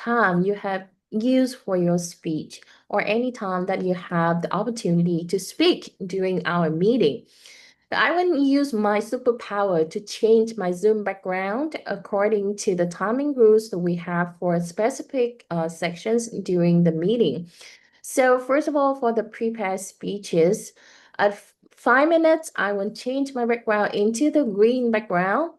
time you have used for your speech or any time that you have the opportunity to speak during our meeting. I will use my superpower to change my Zoom background according to the timing rules that we have for specific sections during the meeting. So first of all, for the prepared speeches, at 5 minutes, I will change my background into the green background.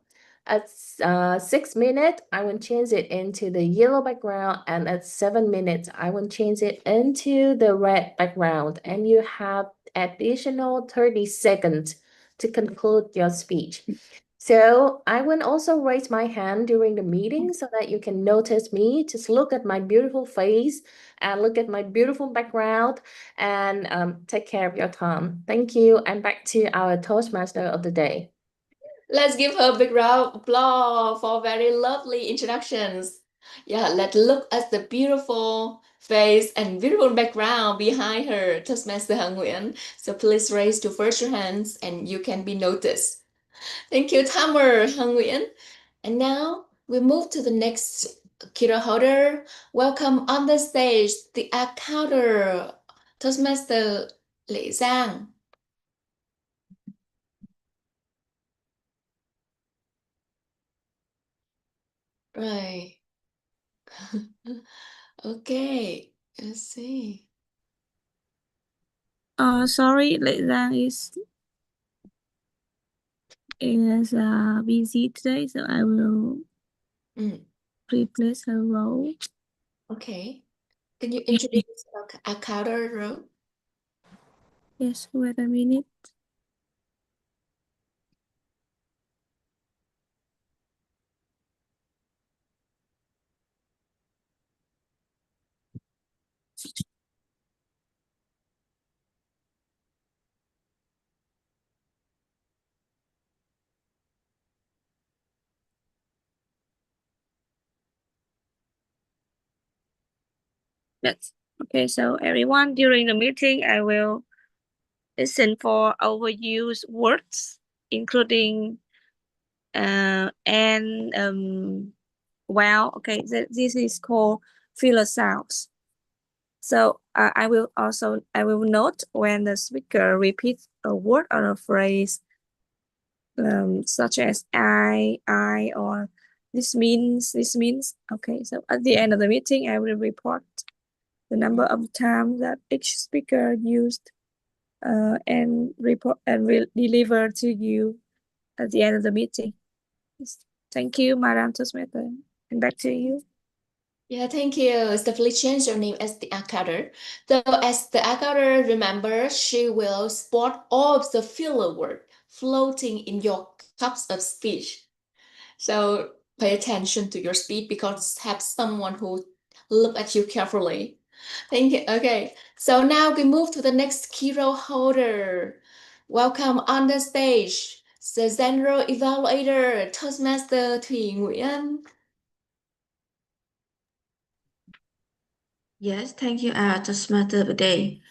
At 6 minutes, I will change it into the yellow background. And at 7 minutes, I will change it into the red background. And you have additional 30 seconds to conclude your speech. So I will also raise my hand during the meeting so that you can notice me. Just look at my beautiful face and look at my beautiful background and take care of your time. Thank you. And back to our Toastmaster of the day. Let's give her a big round of applause for very lovely introductions. Yeah, let's look at the beautiful face and beautiful background behind her, Toastmaster Han Nguyen. So please raise to first your hands and you can be noticed. Thank you, Tamer Han Nguyen. And now we move to the next keynote holder. Welcome on the stage, the accounter, Toastmaster Lê Giang. Right. Okay, let's see. Sorry, Lệ Giang is busy today, so I will replace her role. Okay. Can you introduce a counter role? Yes, wait a minute. Yes. Okay, so everyone, during the meeting, I will listen for overused words, including and well, okay, this is called filler sounds. So I will note when the speaker repeats a word or a phrase, such as I, or this means. Okay, so at the end of the meeting, I will report the number of times that each speaker used, and report and will deliver to you at the end of the meeting. Yes. Thank you, Madam Toastmaster, and back to you. Yeah, thank you. Stephanie changed your name as the accounter. So as the accounter, remember, she will spot all of the filler word floating in your cups of speech. So pay attention to your speech because have someone who look at you carefully. Thank you. Okay, so now we move to the next key role holder. Welcome on the stage, the General Evaluator, Toastmaster Thủy Nguyễn. Yes, thank you, Toastmaster of the day.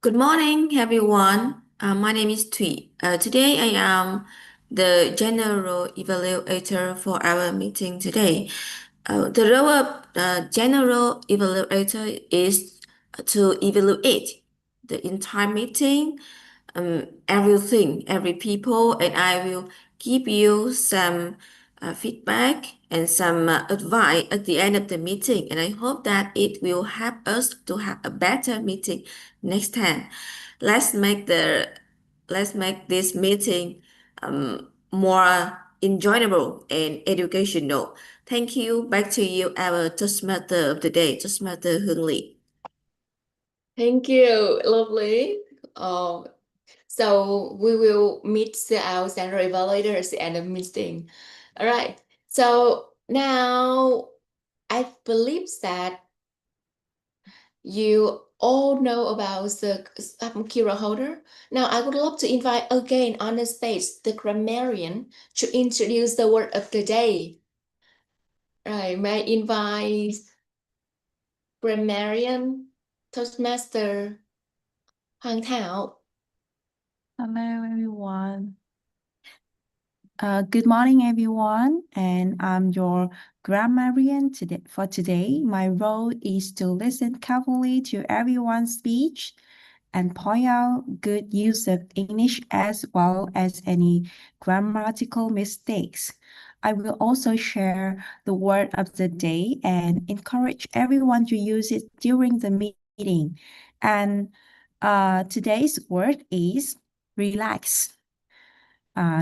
Good morning, everyone. My name is Thủy. Today I am the General Evaluator for our meeting today. The role of General Evaluator is to evaluate the entire meeting, everything, every people, and I will give you some feedback and some advice at the end of the meeting. And I hope that it will help us to have a better meeting next time. Let's make this meeting more enjoyable and educational. Thank you. Back to you, our Toastmaster of the day, Toastmaster Hương Ly. Thank you, lovely. So we will meet our general evaluator at the end of meeting. All right. So now I believe that you all know about the Kira holder. Now I would love to invite again on the stage the grammarian to introduce the word of the day. Right, may I invite grammarian Toastmaster Hoàng Thảo. Hello, everyone. Good morning, everyone, and I'm your grammarian today. For today, my role is to listen carefully to everyone's speech and point out good use of English as well as any grammatical mistakes. I will also share the word of the day and encourage everyone to use it during the meeting. And today's word is relax.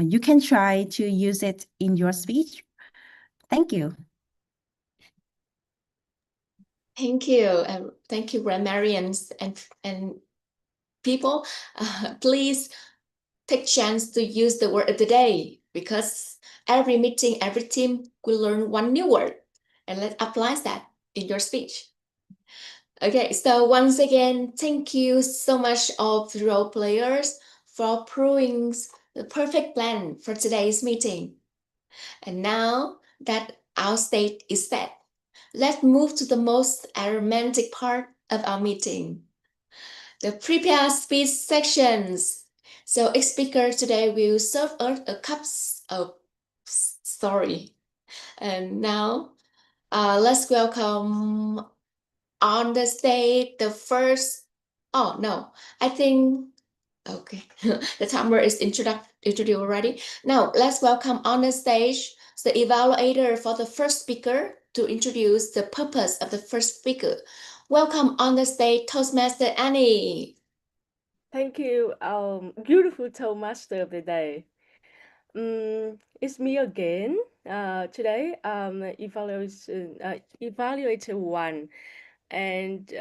You can try to use it in your speech. Thank you. Thank you, grammarians and people. Please take chance to use the word of the day because every meeting, every team will learn one new word, and let's apply that in your speech. Okay, so once again, thank you so much of the role players for proving the perfect plan for today's meeting. And now that our stage is set, let's move to the most romantic part of our meeting, the prepare speech sections. So each speaker today will serve us a cup of story. And now let's welcome on the stage the first, oh no, I think, okay, the timer is introduced already. Now let's welcome on the stage the evaluator for the first speaker to introduce the purpose of the first speaker. Welcome on the stage, Toastmaster Annie. Thank you, beautiful Toastmaster of the day. It's me again. Today, evaluator one, and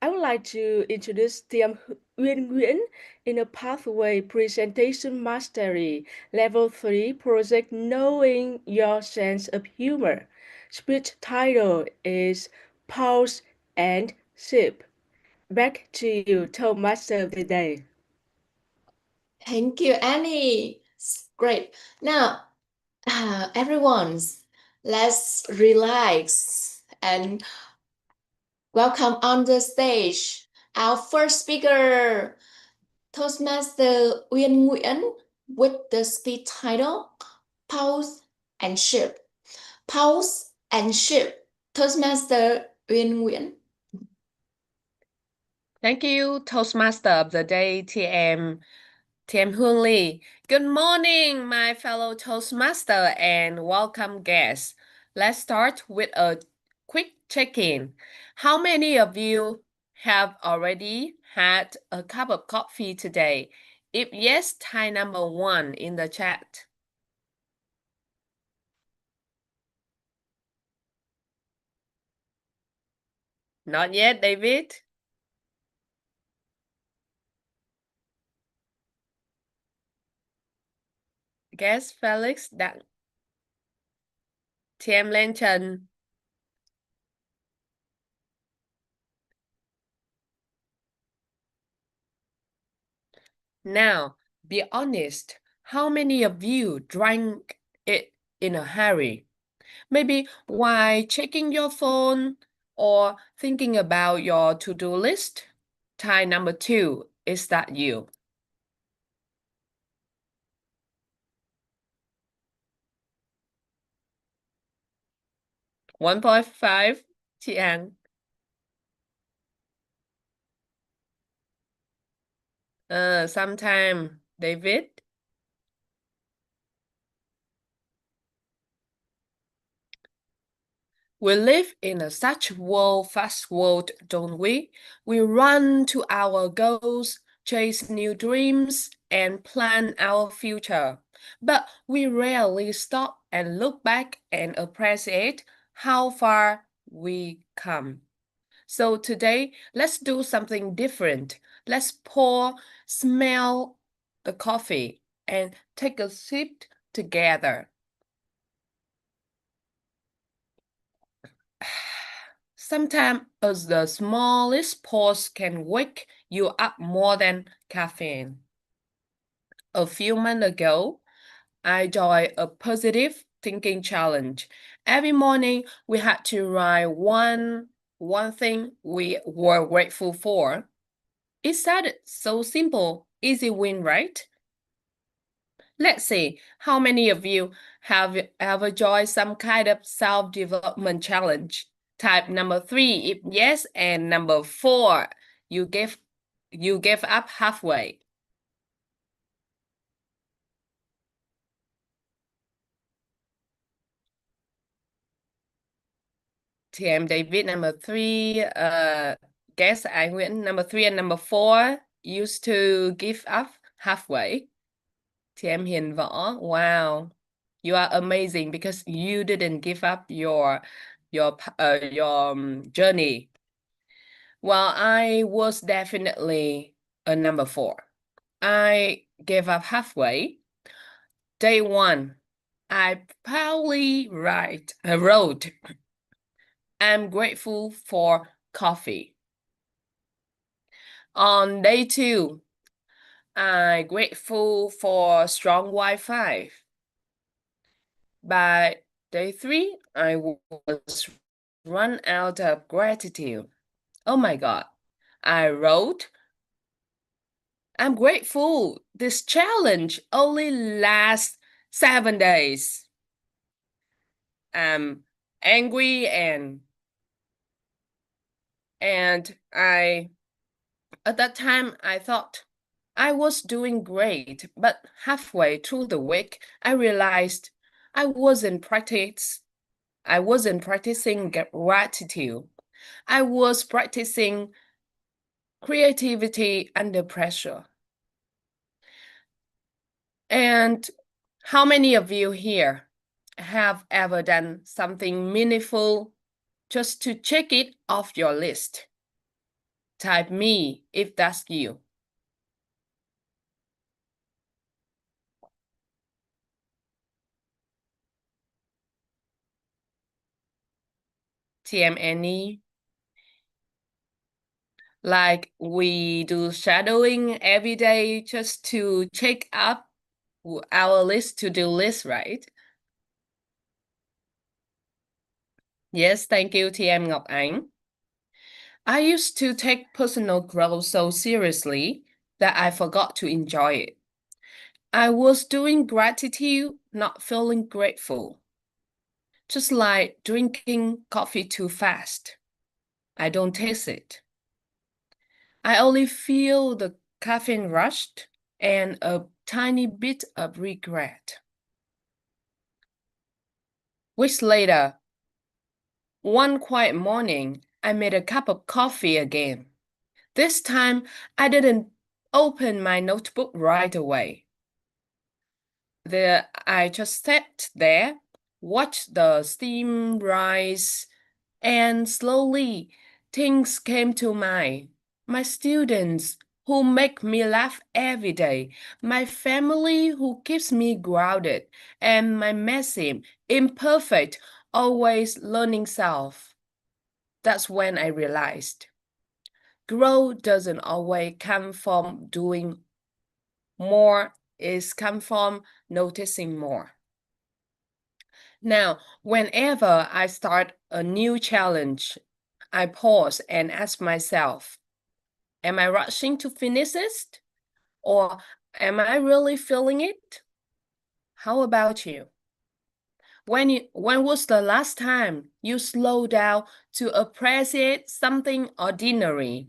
I would like to introduce Tiêm Uyên Nguyễn in a pathway presentation mastery level 3 project knowing your sense of humor. Speech title is Pause and Sip. Back to you, Toastmaster of the day. Thank you, Annie. Great. Now, everyone, let's relax and welcome on the stage our first speaker, Toastmaster Uyên Nguyễn, with the speech title Pause and Shift. Pause and Shift. Toastmaster Uyên Nguyễn. Thank you, Toastmaster of the Day, TM Hương Lee. Good morning, my fellow Toastmaster, and welcome guests. Let's start with a quick check-in. How many of you have already had a cup of coffee today? If yes, type number 1 in the chat. Not yet, David. Guess Felix Đặng. TM Lên Trần. Now, be honest. How many of you drank it in a hurry? Maybe while checking your phone or thinking about your to-do list? Type number 2, is that you? $1.5, chị Hằng. Sometime, David. We live in a such fast world, don't we? We run to our goals, chase new dreams, and plan our future. But we rarely stop and look back and appreciate how far we come. So today, let's do something different. Let's smell the coffee, and take a sip together. Sometimes the smallest pause can wake you up more than caffeine. A few months ago, I joined a positive thinking challenge. Every morning, we had to write one thing we were grateful for. It sounded so simple, easy win, right? Let's see, how many of you have ever joined some kind of self-development challenge? Type number 3 if yes, and number 4 you gave up halfway. TM David number 3, guess I win number 3 and number 4 used to give up halfway. TM Hiền Võ, wow, you are amazing because you didn't give up your journey. Well, I was definitely a number 4. I gave up halfway. Day 1, I proudly wrote, I'm grateful for coffee. On day 2, I'm grateful for strong Wi-Fi. By day 3, I was run out of gratitude. Oh my God. I wrote, I'm grateful this challenge only lasts 7 days. I'm angry and at that time I thought I was doing great, but halfway through the week I realized I wasn't practicing gratitude. I was practicing creativity under pressure. And how many of you here have ever done something meaningful just to check it off your list? Type me if that's you. TM Annie. Like we do shadowing every day just to check up our to-do list, right? Yes, thank you, TM Ngọc Ánh. I used to take personal growth so seriously that I forgot to enjoy it. I was doing gratitude, not feeling grateful. Just like drinking coffee too fast. I don't taste it. I only feel the caffeine rushed and a tiny bit of regret. Weeks later, one quiet morning, I made a cup of coffee again. This time, I didn't open my notebook right away. I just sat there, watched the steam rise, and slowly things came to mind. My students who make me laugh every day, my family who keeps me grounded, and my messy, imperfect, always learning self. That's when I realized growth doesn't always come from doing more, it's come from noticing more. Now, whenever I start a new challenge, I pause and ask myself, am I rushing to finish it? Or am I really feeling it? How about you? When was the last time you slowed down to appreciate something ordinary?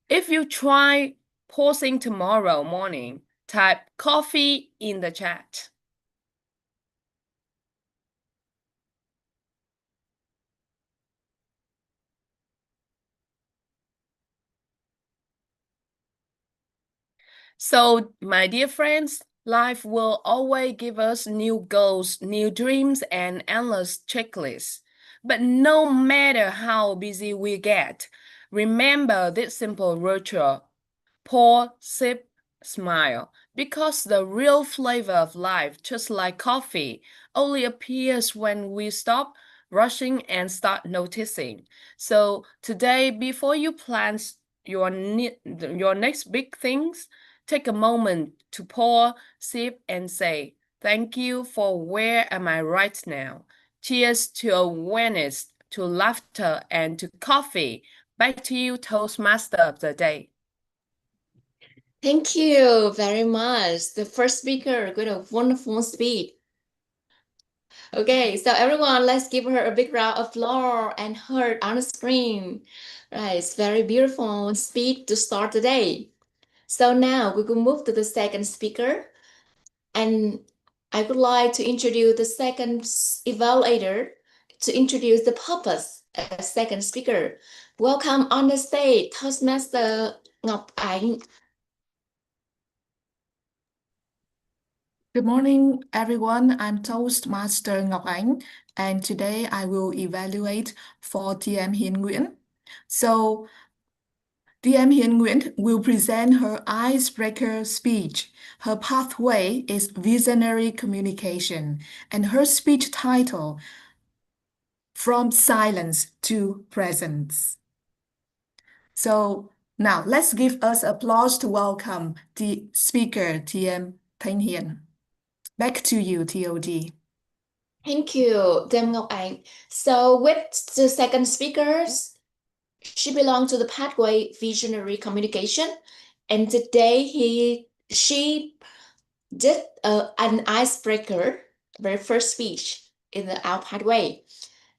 If you try pausing tomorrow morning, type coffee in the chat. So, my dear friends, life will always give us new goals, new dreams, and endless checklists. But no matter how busy we get, remember this simple ritual: pour, sip, smile. Because the real flavor of life, just like coffee, only appears when we stop rushing and start noticing. So today, before you plan your next big things, take a moment to pause, sip, and say, thank you for where am I right now. Cheers to awareness, to laughter, and to coffee. Back to you, Toastmaster of the day. Thank you very much. The first speaker with a wonderful speech. Okay, so everyone, let's give her a big round of applause and her on the screen. Right, it's very beautiful speech to start the day. So now we will move to the second speaker, and I would like to introduce the second evaluator to introduce the purpose as second speaker. Welcome on the stage, Toastmaster Ngọc Ánh. Good morning, everyone. I'm Toastmaster Ngọc Ánh, and today I will evaluate for TM Hiền Nguyễn. So, TM Hiền Nguyễn will present her icebreaker speech. Her pathway is visionary communication, and her speech title, From Silence to Presence. So, now let's give us applause to welcome the speaker, TM Thanh Hiền. Back to you, TOD. Thank you, Dem Ngọc Ánh. So with the second speakers, she belongs to the pathway visionary communication, and today she did an icebreaker, very first speech in our pathway.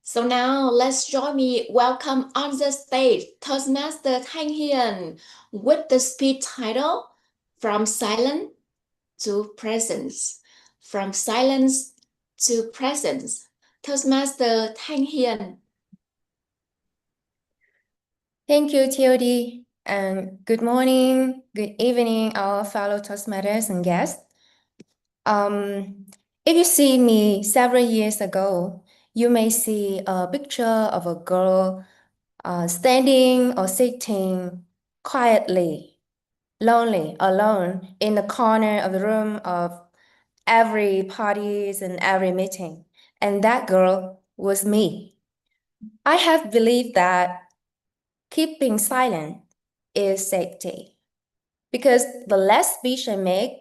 So now let's join me welcome on the stage Toastmaster Thanh Hiền with the speech title From Silence to Presence. From Silence to Presence. Toastmaster Thanh Hiền. Thank you, TOD, and good morning, good evening, our fellow Toastmasters and guests. If you see me several years ago, you may see a picture of a girl standing or sitting quietly, lonely, alone in the corner of the room of every parties and every meeting. And that girl was me. I have believed that keeping silent is safety. Because the less speech I make,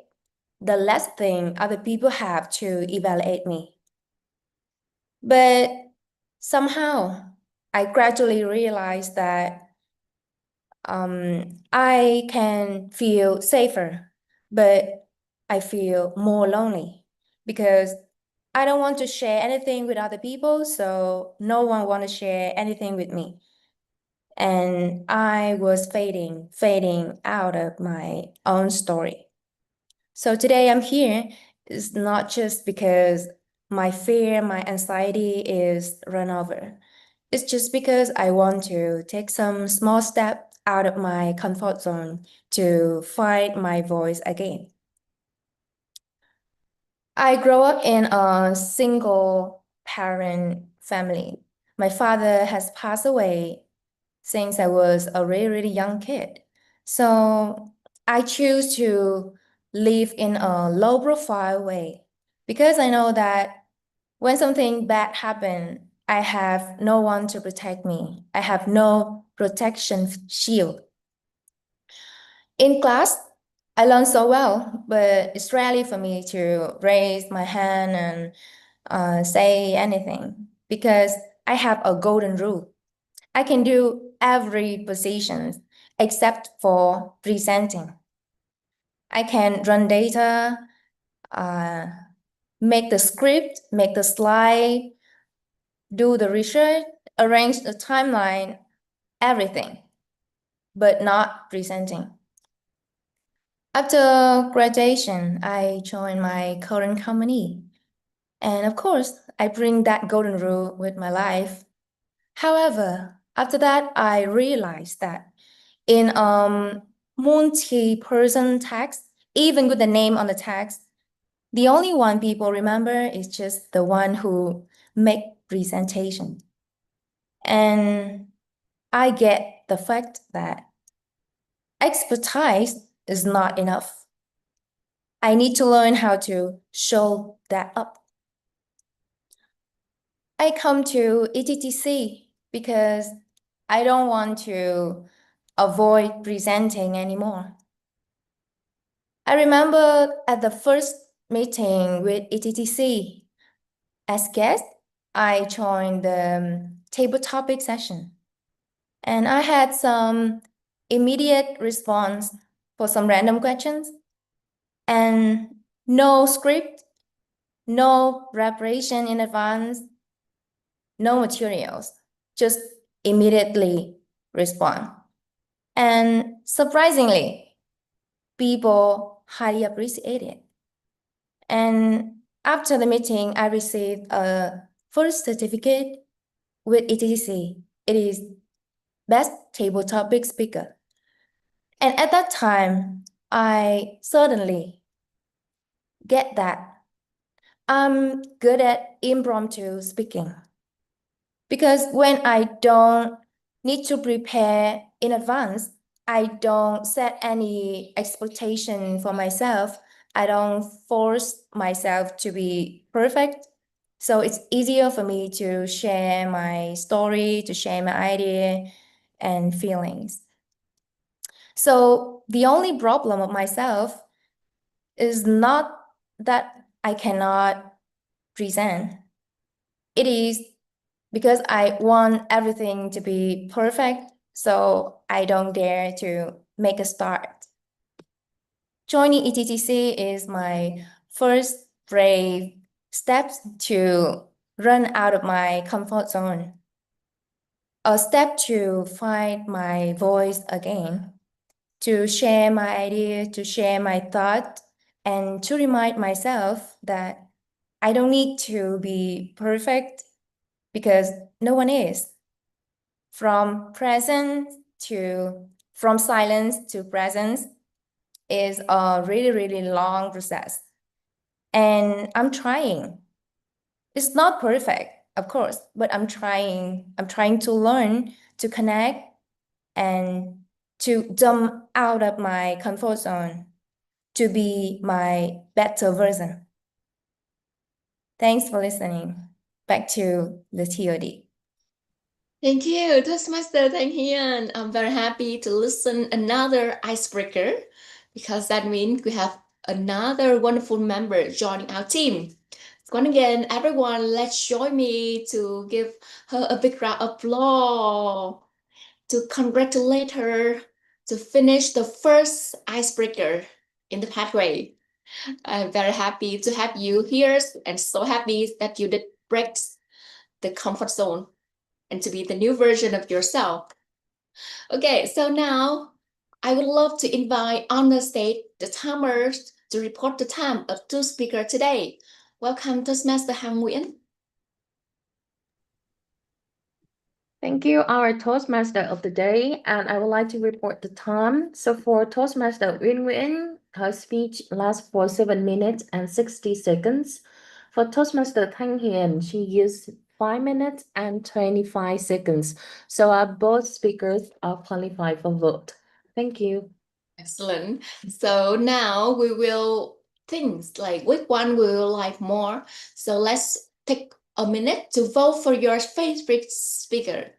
the less thing other people have to evaluate me. But somehow, I gradually realized that I can feel safer, but I feel more lonely because I don't want to share anything with other people, so no one want to share anything with me. And I was fading out of my own story. So today I'm here is not just because my fear, my anxiety is run over. It's just because I want to take some small step out of my comfort zone to find my voice again. I grew up in a single parent family. My father has passed away since I was a really young kid. So I choose to live in a low profile way because I know that when something bad happens, I have no one to protect me. I have no protection shield. In class, I learn so well, but it's rarely for me to raise my hand and say anything because I have a golden rule. I can do every position except for presenting. I can run data, uh, make the script, make the slide, do the research, arrange the timeline, everything, but not presenting. After graduation, I joined my current company. And of course, I bring that golden rule with my life. However, after that, I realized that in multi-person text, even with the name on the text, the only one people remember is just the one who make presentation. And I get the fact that expertise is not enough. I need to learn how to show that up. I come to ETTC because I don't want to avoid presenting anymore. I remember at the first meeting with ETTC, as guest, I joined the table topic session. And I had some immediate response for some random questions. And no script, no preparation in advance, no materials, just immediately respond. And surprisingly, people highly appreciate it. And after the meeting, I received a first certificate with Ettc. It is Best Table Topic Speaker. And at that time, I suddenly get that I'm good at impromptu speaking. Because when I don't need to prepare in advance, I don't set any expectation for myself. I don't force myself to be perfect. So it's easier for me to share my story, to share my idea and feelings. So the only problem of myself is not that I cannot present. It is because I want everything to be perfect, so I don't dare to make a start. Joining ETTC is my first brave steps to run out of my comfort zone. A step to find my voice again, to share my idea, to share my thought, and to remind myself that I don't need to be perfect because no one is. From silence to presence is a really, really long process. And I'm trying. It's not perfect, of course, but I'm trying. I'm trying to learn to connect and to jump out of my comfort zone to be my better version. Thanks for listening. Back to the TOD. Thank you, Toastmaster Thanh Hiền. I'm very happy to listen another icebreaker because that means we have another wonderful member joining our team. Once again, everyone, let's join me to give her a big round of applause to congratulate her to finish the first icebreaker in the pathway. I'm very happy to have you here and so happy that you did break the comfort zone and to be the new version of yourself. Okay, so now I would love to invite on the stage the timers to report the time of two speakers today. Welcome, Toastmaster Hằng Nguyễn. Thank you, our Toastmaster of the day, and I would like to report the time. So for Toastmaster Uyên Nguyễn, her speech lasts for 7 minutes and 60 seconds. For Toastmaster Thanh Hiền, she used 5 minutes and 25 seconds. So both speakers are qualified for vote. Thank you. Excellent. So now we will think like which one we will like more. So let's take a minute to vote for your favorite speaker.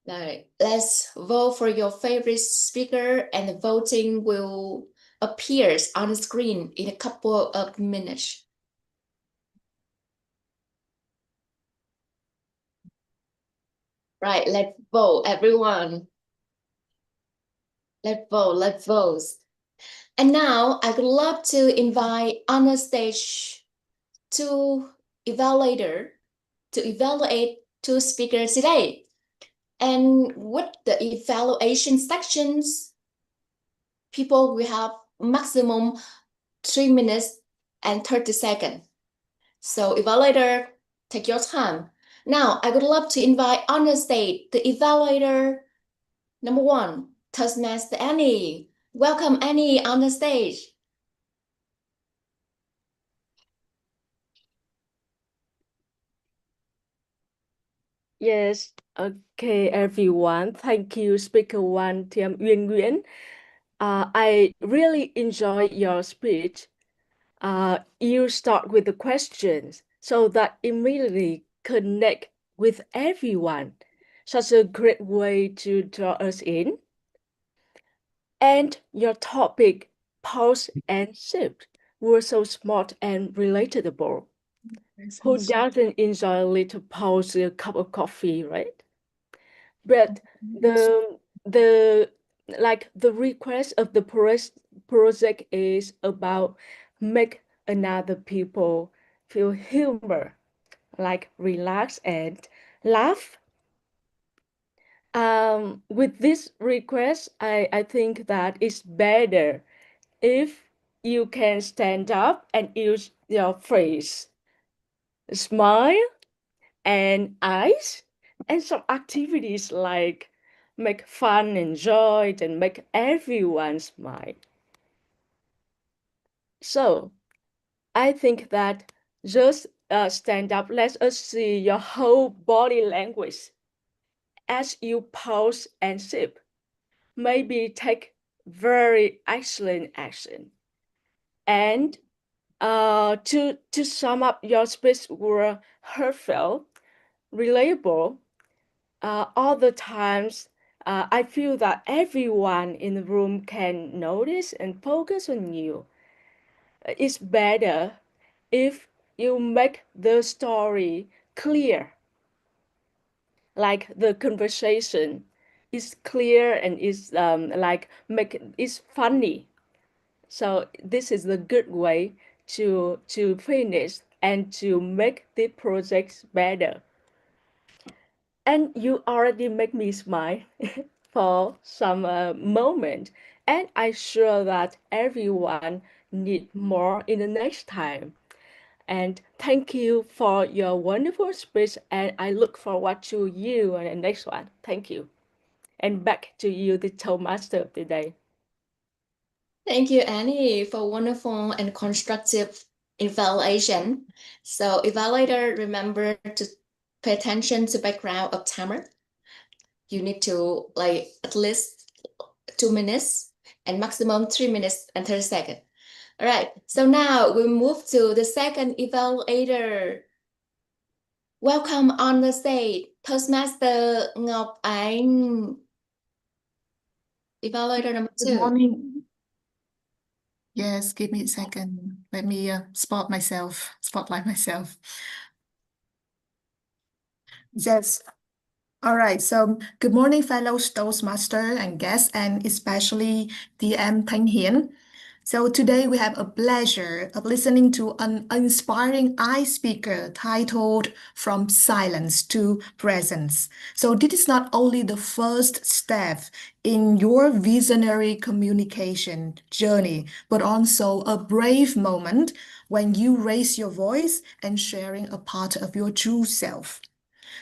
Like, let's vote for your favorite speaker, and the voting will appear on the screen in a couple of minutes. Right, let's vote, everyone. Let's vote, let's vote. And now I would love to invite on the stage two evaluator to evaluate two speakers today. And with the evaluation sections, people will have maximum 3 minutes and 30 seconds. So evaluator, take your time. Now, I would love to invite on the stage the evaluator number 1, Toastmaster Annie. Welcome, Annie, on the stage. Yes, okay, everyone. Thank you, Speaker One, Thiam Uyên Nguyễn. I really enjoy your speech. You start with the questions so that immediately connect with everyone. Such a great way to draw us in. And your topic, pause and shift, were so smart and relatable. Who doesn't enjoy a little pause, a cup of coffee, right? But the like the request of the project is about make another people feel humor, like relax and laugh. With this request, I think that it's better if you can stand up and use your face, smile, and eyes, and some activities like make fun and joy and make everyone smile. So I think that just stand up. Let us see your whole body language as you pose and sip. Maybe take very excellent action. And to sum up, your speech were heartfelt, reliable. All the times, I feel that everyone in the room can notice and focus on you. It's better if you make the story clear, like the conversation is clear and is like make it's funny. So this is the good way to finish and to make the project better. And you already make me smile for some moment, and I'm sure that everyone need more in the next time. And thank you for your wonderful speech, and I look forward to you on the next one. Thank you. And back to you, the toastmaster of the day. Thank you, Annie, for wonderful and constructive evaluation. So, evaluator, remember to pay attention to background of timer. You need to like at least 2 minutes and maximum 3 minutes and 30 seconds. All right. So now we move to the second evaluator. Welcome on the stage, Toastmaster Ngọc Anh. Evaluator number Good 2. morning. Yes, give me a second. Let me spotlight myself. Yes. All right. So good morning, fellow Toastmaster and guests, and especially DM Thanh Hiền. So today we have a pleasure of listening to an inspiring eye speaker titled From Silence to Presence. So this is not only the first step in your visionary communication journey, but also a brave moment when you raise your voice and sharing a part of your true self.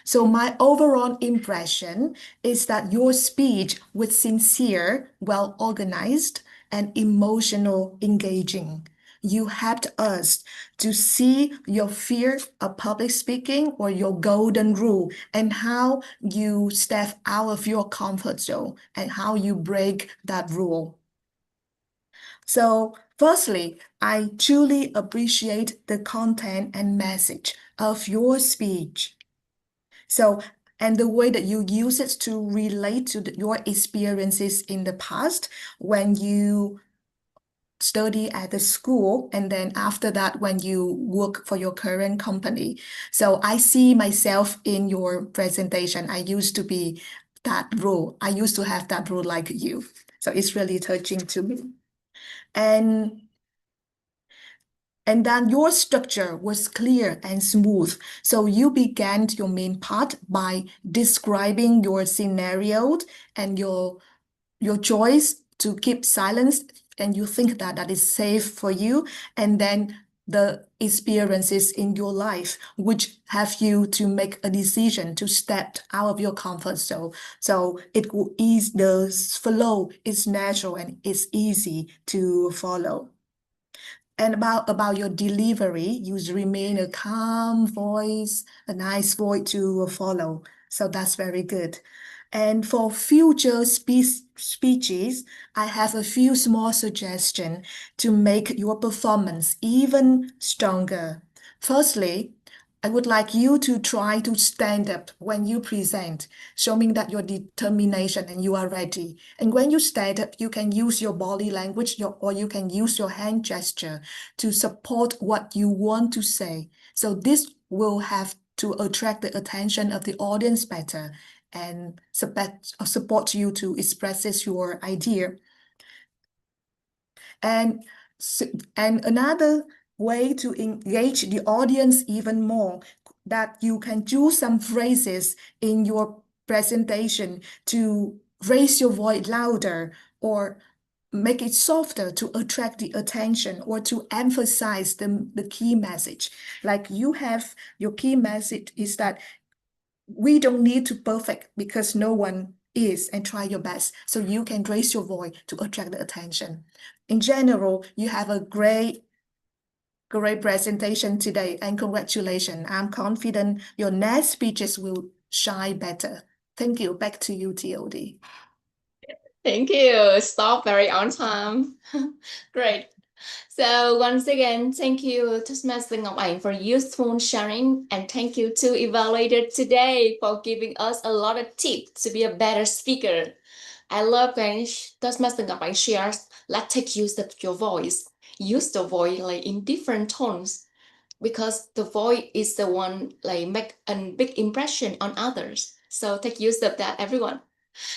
So my overall impression is that your speech was sincere, well organized, and emotional engaging. You helped us to see your fear of public speaking or your golden rule and how you step out of your comfort zone and how you break that rule. So, firstly, I truly appreciate the content and message of your speech. So, and the way that you use it to relate to your experiences in the past when you study at the school, and then after that, when you work for your current company. So I see myself in your presentation. I used to be that role. I used to have that role like you. So it's really touching to me. And then your structure was clear and smooth. So you began your main part by describing your scenario and your choice to keep silence, and you think that that is safe for you, and then the experiences in your life which have you to make a decision to step out of your comfort zone. So it will ease the flow, it's natural and it's easy to follow. And about your delivery, you remain a calm voice, a nice voice to follow. So that's very good. And for future speeches, I have a few small suggestions to make your performance even stronger. Firstly, I would like you to try to stand up when you present, showing that your determination and you are ready. And when you stand up, you can use your body language or you can use your hand gesture to support what you want to say. So this will have to attract the attention of the audience better. and support you to express your idea. And, and another way to engage the audience even more, that you can use some phrases in your presentation to raise your voice louder or make it softer to attract the attention or to emphasize the key message. Like you have your key message is that we don't need to perfect because no one is, and try your best. So you can raise your voice to attract the attention. In general, you have a great presentation today and congratulations. I'm confident your next speeches will shine better. Thank you. Back to you, TOD. Thank you. Stop very on time. Great. So once again, thank you Toastmaster Ngọc Ảnh for useful sharing, and thank you to evaluator today for giving us a lot of tips to be a better speaker. I love when Toastmaster Ngọc Ảnh shares, let's take use of your voice. Use the voice like in different tones, because the voice is the one like make a big impression on others. So take use of that, everyone.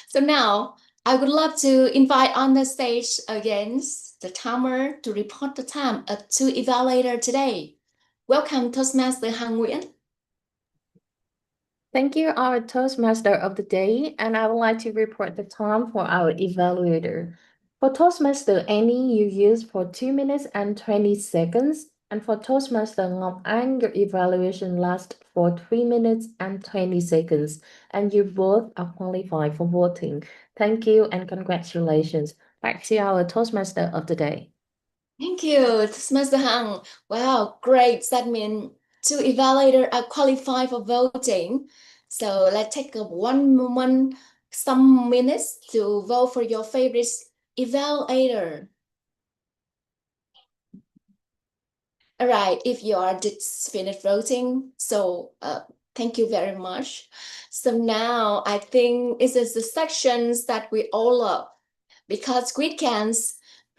So now I would love to invite on the stage again the timer to report the time up to evaluator today. Welcome Toastmaster Hằng Nguyễn. Thank you, our Toastmaster of the day, and I would like to report the time for our evaluator. For Toastmaster Annie, you use for 2 minutes and 20 seconds, and for Toastmaster Ngọc Anh, your evaluation lasts for 3 minutes and 20 seconds, and you both are qualified for voting. Thank you and congratulations. Back to our Toastmaster of the day. Thank you, Toastmaster Hằng. Wow, great. That means two evaluators are qualified for voting. So let's take one moment, some minutes to vote for your favorite evaluator. All right, if you are just finished voting, so thank you very much. So now I think it is the sections that we all love, because we can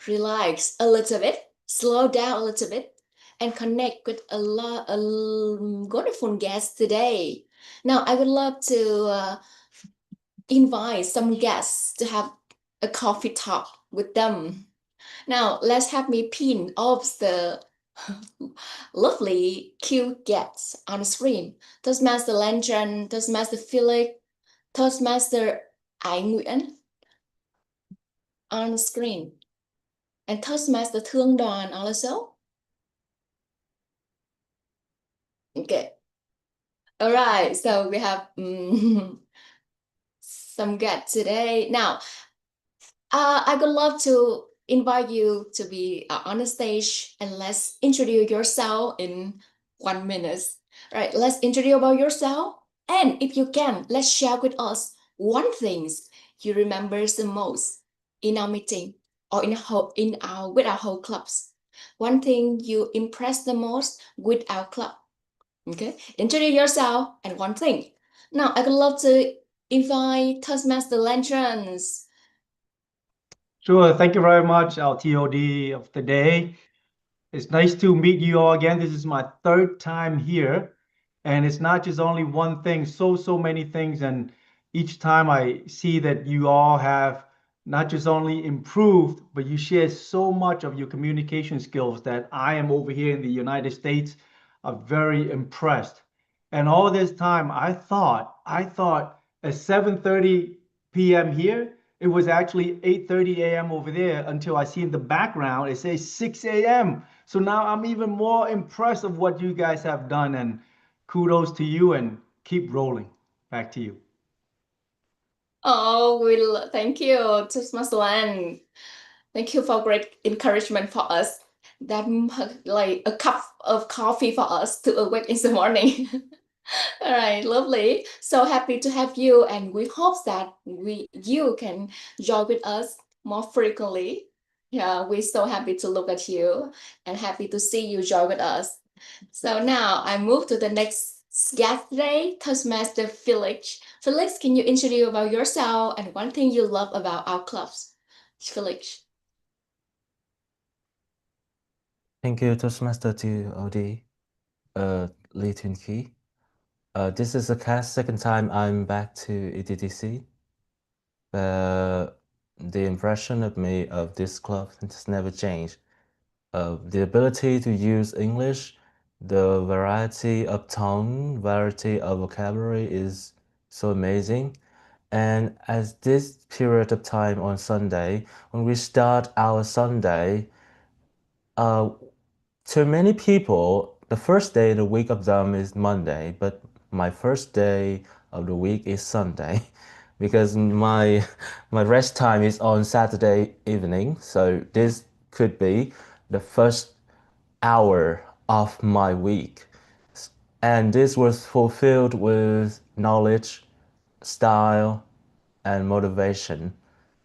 relax a little bit, slow down a little bit, and connect with a lot of wonderful guests today. Now I would love to invite some guests to have a coffee talk with them. Now let's have me pin all of the lovely cute guests on the screen. Toastmaster Lan Trân, Toastmaster Felix, Toastmaster Ái Nguyễn on the screen, and Toastmaster Thương Đoàn also. Okay. All right. So we have some guests today. Now, I would love to invite you to be on the stage, and let's introduce yourself in 1 minute. All right, let's introduce about yourself. And if you can, let's share with us one thing you remember the most in our meeting or with our whole clubs. One thing you impressed the most with our club. Okay, introduce yourself and one thing. Now, I would love to invite Toastmaster Lan Trân. Sure. Thank you very much, our TOD of the day. It's nice to meet you all again. This is my third time here, and it's not just only one thing, so many things. And each time I see that you all have not just only improved, but you share so much of your communication skills that I am over here in the United States are very impressed. And all this time, I thought at 7:30 p.m. here, it was actually 8:30 a.m. over there, until I see in the background it says 6 a.m. So now I'm even more impressed of what you guys have done, and kudos to you, and keep rolling. Back to you. Oh, thank you, Toastmaster Lan. Thank you for great encouragement for us. That like a cup of coffee for us to awake in the morning. All right, lovely. So happy to have you, and we hope that you can join with us more frequently. Yeah, we're so happy to look at you and happy to see you join with us. So now I move to the next guest today, Toastmaster Felix. Felix, can you introduce about yourself and one thing you love about our clubs? Felix. Thank you, Toastmaster TOD, Lee Thiên Khí. This is the second time I'm back to ETTC. The impression of me of this club has never changed. The ability to use English, the variety of tone, variety of vocabulary is so amazing. And at this period of time on Sunday, when we start our Sunday, to many people, the first day of the week of them is Monday, but my first day of the week is Sunday because my rest time is on Saturday evening. So this could be the first hour of my week. And this was fulfilled with knowledge, style, and motivation.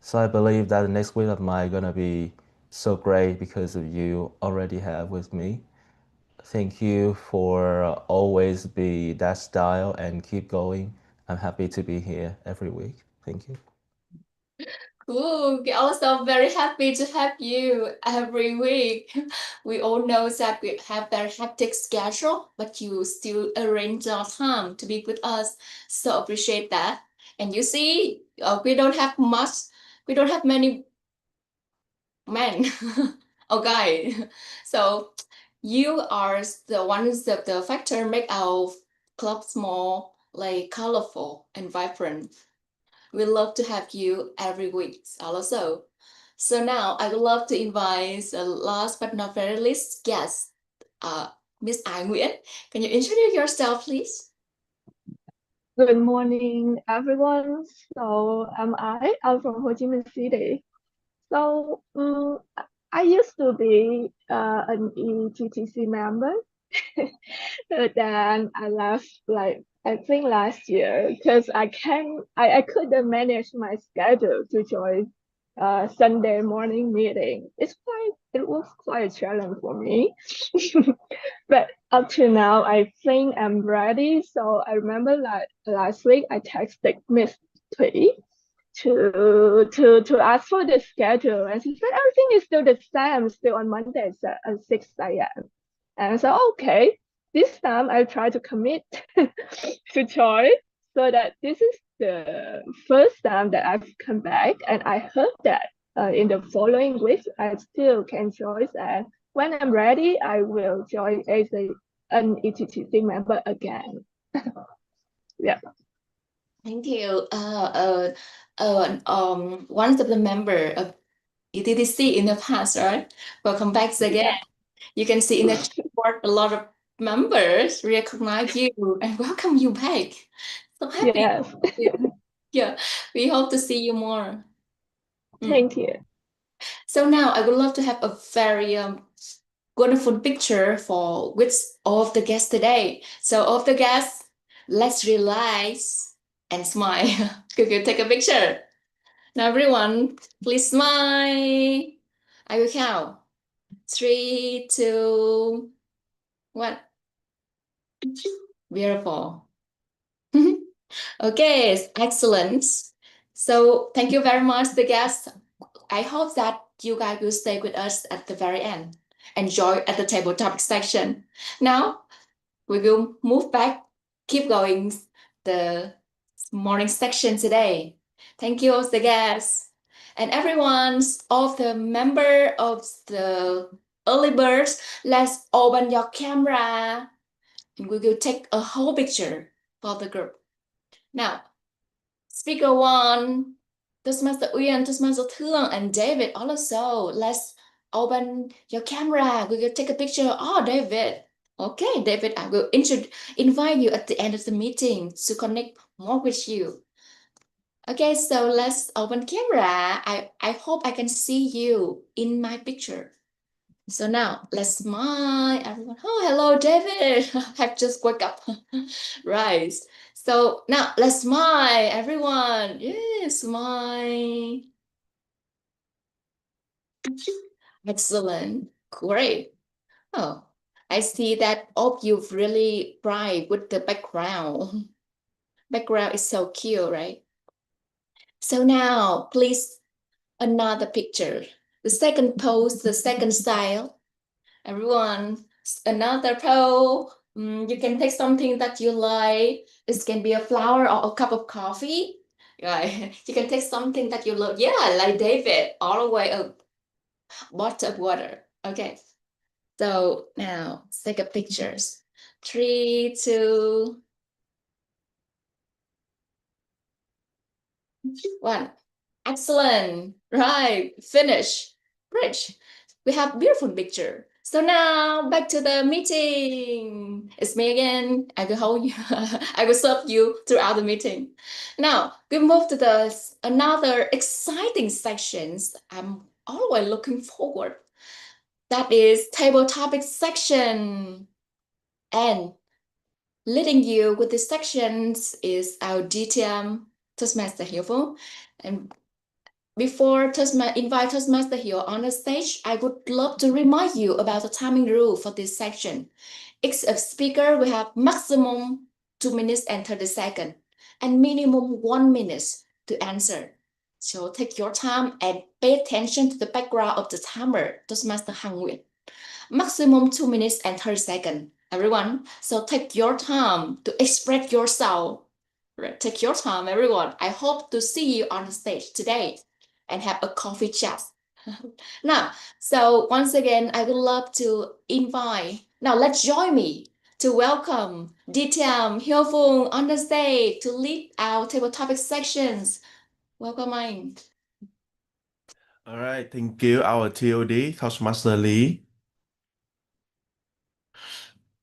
So I believe that the next week of mine gonna be so great because of you already have with me. Thank you for always be that style and keep going. I'm happy to be here every week. Thank you. Cool. We're also very happy to have you every week. We all know that we have very hectic schedule, but you still arrange your time to be with us. So appreciate that. And you see, we don't have many men or guy. So you are the ones that the factor make our clubs more like colorful and vibrant. We love to have you every week also. So now I would love to invite the last but not very least guest, Miss Ai Nguyễn. Can you introduce yourself, please? Good morning, everyone. So I'm from Ho Chi Minh City. So I used to be an ETTC member. But then I left like I think last year because I couldn't manage my schedule to join Sunday morning meeting. It was quite a challenge for me. But up to now I think I'm ready. So I remember like last week I texted Miss Thủy to ask for the schedule, and she said everything is still the same, still on Mondays at 6 a.m. And I said, okay, this time I'll try to commit to join, so that this is the first time that I've come back, and I hope that in the following weeks I still can join, and when I'm ready I will join as an ETTC member again. Yeah. Thank you. One of the member of ETTC in the past, right? Welcome back again. Yeah. You can see in the chat a lot of members recognize you and welcome you back. So happy. Yes. Yeah, we hope to see you more. Thank you. So now I would love to have a very wonderful picture for with all of the guests today. So all of the guests, let's relax and smile. Could you take a picture? Now everyone, please smile. I will count. 3, 2, 1. Beautiful. Okay, excellent. So thank you very much, the guests. I hope that you guys will stay with us at the very end. Enjoy at the table topic section. Now we will move back, keep going the morning section today. Thank you, the guests. And everyone, all the member of the early birds, let's open your camera and we will take a whole picture for the group. Now, speaker one, Toastmaster Uyên, Toastmaster Thương, and David also. Let's open your camera. We will take a picture. Oh, David. Okay, David, I will invite you at the end of the meeting to connect more with you. Okay, so let's open camera. I hope I can see you in my picture. So now let's smile, everyone. Oh, hello, David. I've just woke up. Right. So now let's smile, everyone. Yes, smile. Excellent. Great. Oh, I see that all of you really bright with the background. Background is so cute, right? So now, please, another picture. The second pose, the second style. Everyone, another pose. You can take something that you like. It can be a flower or a cup of coffee. Right. You can take something that you love. Yeah, like David, all the way a bottle of water. Okay. So now take a pictures. 3, 2, 1. Excellent. Right. Finish. Great. We have beautiful picture. So now back to the meeting. It's me again. I will hold you. I will serve you throughout the meeting. Now we move to the another exciting sections. I'm always looking forward. That is table topic section. And leading you with these sections is our DTM Toastmaster Hilfo. And before invite Toastmaster here on the stage, I would love to remind you about the timing rule for this section. Each speaker will have maximum 2 minutes and 30 seconds and minimum 1 minute to answer. So take your time and pay attention to the background of the timer, Toastmaster Han Nguyen. Maximum 2 minutes and 30 seconds, everyone. So take your time to express yourself. Right. Take your time, everyone. I hope to see you on the stage today and have a coffee chat. Now, so once again, I would love to invite. Now, let's join me to welcome Ditiam Hyofung on the stage to lead our table topic sections. Welcome, Anh. All right, thank you, our TOD, Toastmaster Lee.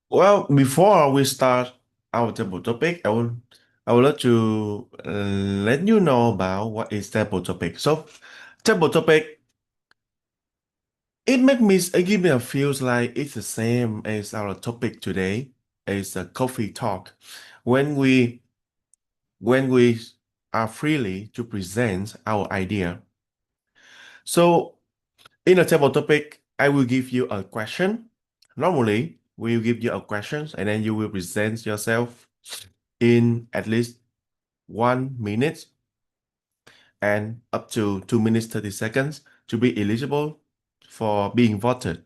Well, before we start our table topic, I would like to let you know about what is table topic. So, table topic, it give me a feels like it's the same as our topic today. It's a coffee talk. When we when we are freely to present our idea. So, in a table topic, I will give you a question. Normally, we will give you a question and then you will present yourself in at least 1 minute and up to 2 minutes 30 seconds to be eligible for being voted.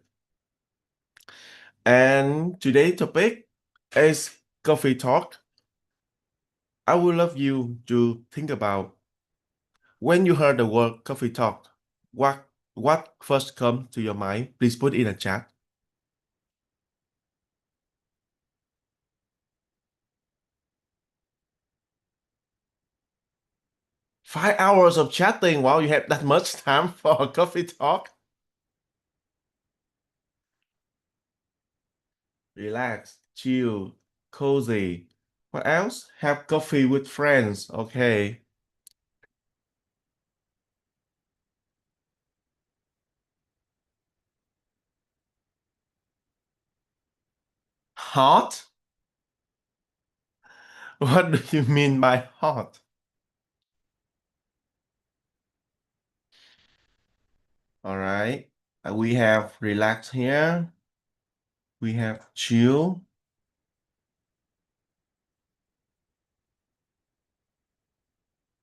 And today's topic is coffee talk. I would love you to think about when you heard the word coffee talk, what first come to your mind? Please put in a chat. 5 hours of chatting. Wow, you have that much time for a coffee talk. Relax, chill, cozy. What else? Have coffee with friends. Okay. Hot? What do you mean by hot? All right. We have relax here. We have chill.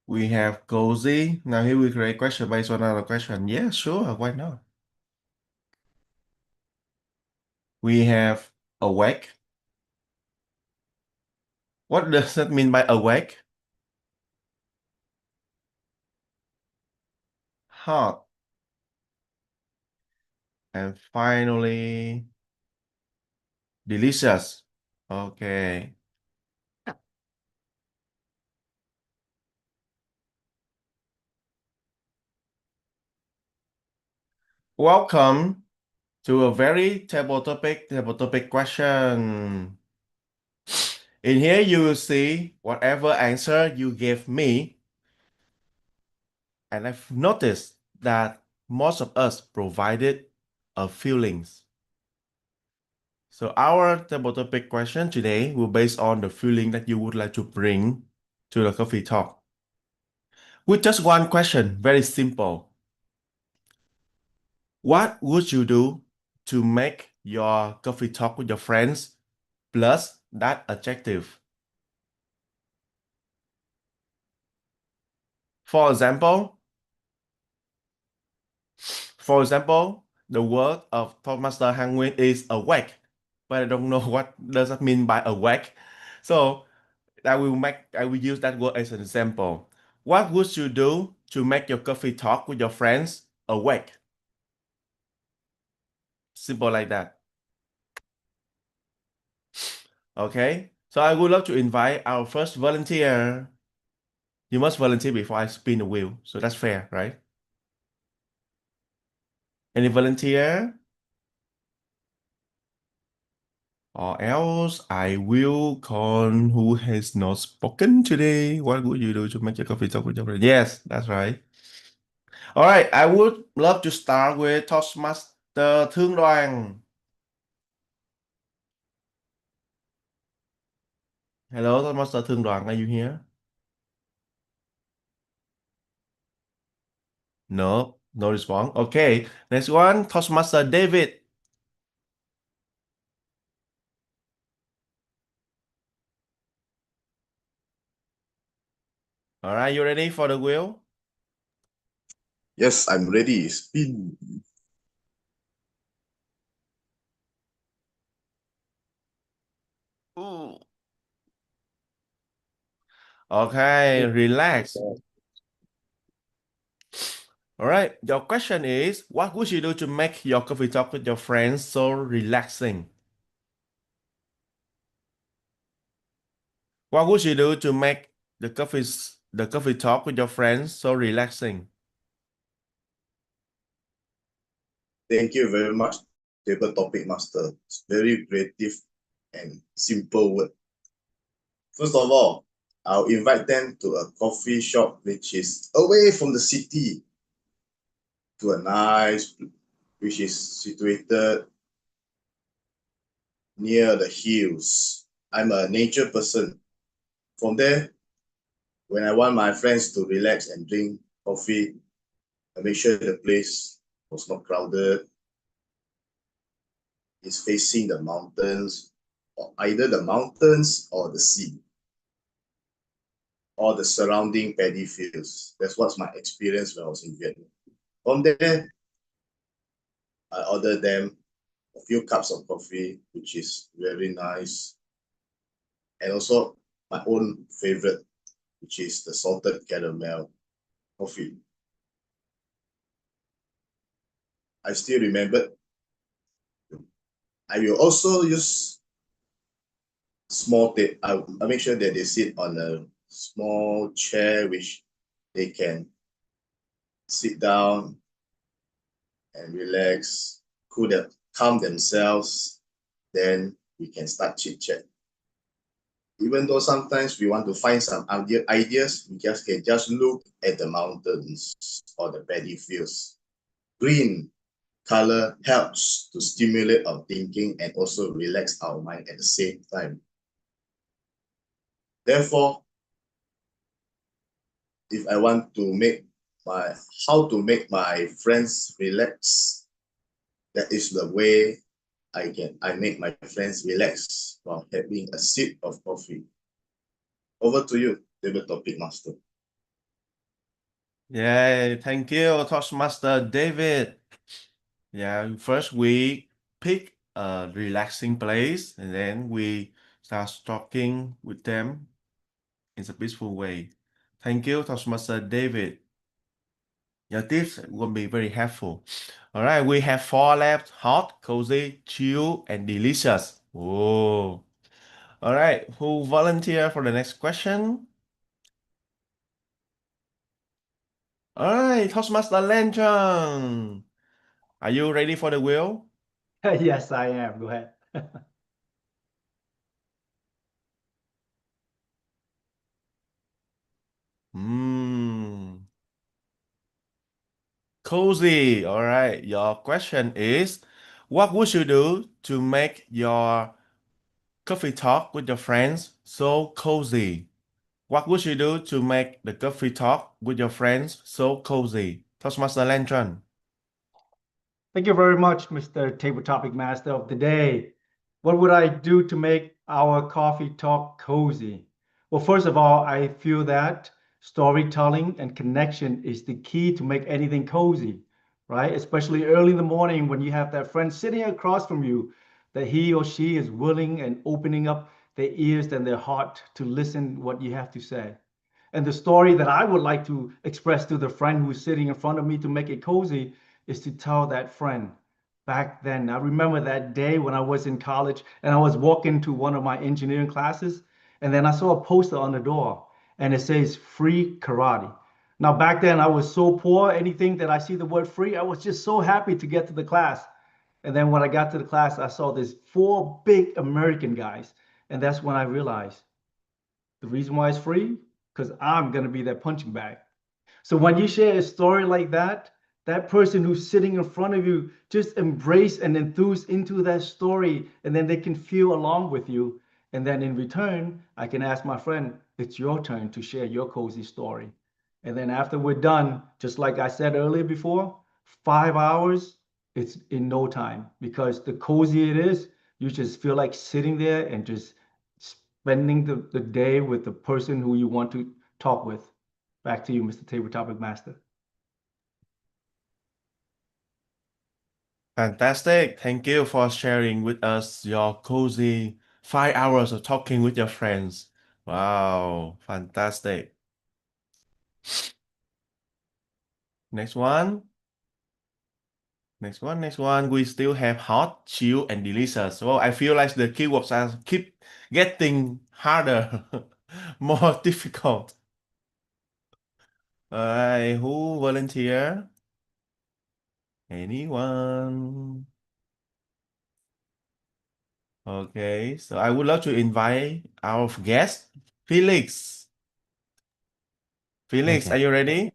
We have cozy. Now here we create question based on another question. Yeah, sure. Why not? We have awake. What does that mean by awake? Hot. And finally, delicious. Okay. Welcome to a very table topic question. In here, you will see whatever answer you gave me. And I've noticed that most of us provided a feelings. So our table topic question today will based on the feeling that you would like to bring to the coffee talk. With just one question, very simple. What would you do to make your coffee talk with your friends plus that adjective? For example, the word of Toastmaster Han Nguyen is awake. but I don't know what does that mean by awake. So I will use that word as an example. What would you do to make your coffee talk with your friends awake? Simple like that. Okay. So I would love to invite our first volunteer. You must volunteer before I spin the wheel. So that's fair, right? Any volunteer? Or else I will call who has not spoken today. What would you do to make your coffee talk with your friends? Yes, that's right. All right, I would love to start with Toastmaster Thương Đoàn. Hello, Toastmaster Thương Đoàn, are you here? No, no response. Okay, next one, Toastmaster David. All right, you ready for the wheel? Yes, I'm ready. Spin. Ooh. Okay, relax. All right, your question is, what would you do to make your coffee talk with your friends so relaxing? What would you do to make the coffee talk with your friends so relaxing? Thank you very much, Table Topic Master. It's very creative and simple word. First of all, I'll invite them to a coffee shop which is away from the city, to a nice, which is situated near the hills. I'm a nature person. From there, when I want my friends to relax and drink coffee, I make sure the place was not crowded, is facing the mountains, or either the mountains or the sea, or the surrounding paddy fields. That's what's my experience when I was in Vietnam. From there, I ordered them a few cups of coffee, which is very nice, and also my own favorite, which is the salted caramel coffee. I still remember. I will also use small table. I make sure that they sit on a small chair, which they can sit down and relax, calm themselves. Then we can start chit chat. Even though sometimes we want to find some ideas, we can just look at the mountains or the paddy fields. Green color helps to stimulate our thinking and also relax our mind at the same time. Therefore, if I want to make how to make my friends relax, that is the way I make my friends relax while having a sip of coffee. Over to you, table topic master. Yay, thank you, Toastmaster David. Yeah, first we pick a relaxing place and then we start talking with them in a peaceful way. Thank you, Toastmaster David. Your tips will be very helpful. All right, we have four left: hot, cozy, chill, and delicious. Oh, all right. Who volunteer for the next question? All right, Toastmaster Lantern. Are you ready for the wheel? Yes, I am. Go ahead. Hmm. Cozy. All right. Your question is, what would you do to make your coffee talk with your friends so cozy? What would you do to make the coffee talk with your friends so cozy? Toastmaster Lantern. Thank you very much, Mr. Table Topic Master of the Day. What would I do to make our coffee talk cozy? Well, first of all, I feel that storytelling and connection is the key to make anything cozy, right? Especially early in the morning when you have that friend sitting across from you. that he or she is willing and opening up their ears and their heart to listen what you have to say. And the story that I would like to express to the friend who's sitting in front of me to make it cozy is to tell that friend back then. I remember that day when I was in college and I was walking to one of my engineering classes, and then I saw a poster on the door and it says free karate. Now, back then I was so poor, anything that I see the word free, I was just so happy to get to the class. And then when I got to the class, I saw these four big American guys. And that's when I realized the reason why it's free, because I'm going to be that punching bag. So when you share a story like that, that person who's sitting in front of you just embrace and enthuse into that story, and then they can feel along with you. And then in return, I can ask my friend, it's your turn to share your cozy story. And then after we're done, just like I said earlier before, 5 hours, it's in no time because the cozy it is, you just feel like sitting there and just spending the day with the person who you want to talk with. Back to you, Mr. Table Topic Master. Fantastic. Thank you for sharing with us your cozy 5 hours of talking with your friends. Wow, fantastic. Next one. Next one. We still have hot, chill, and delicious. Well, I feel like the keywords are keep getting harder, more difficult. All right, who volunteer? Anyone? Okay, so I would love to invite our guest, Felix. Felix, Okay. are you ready?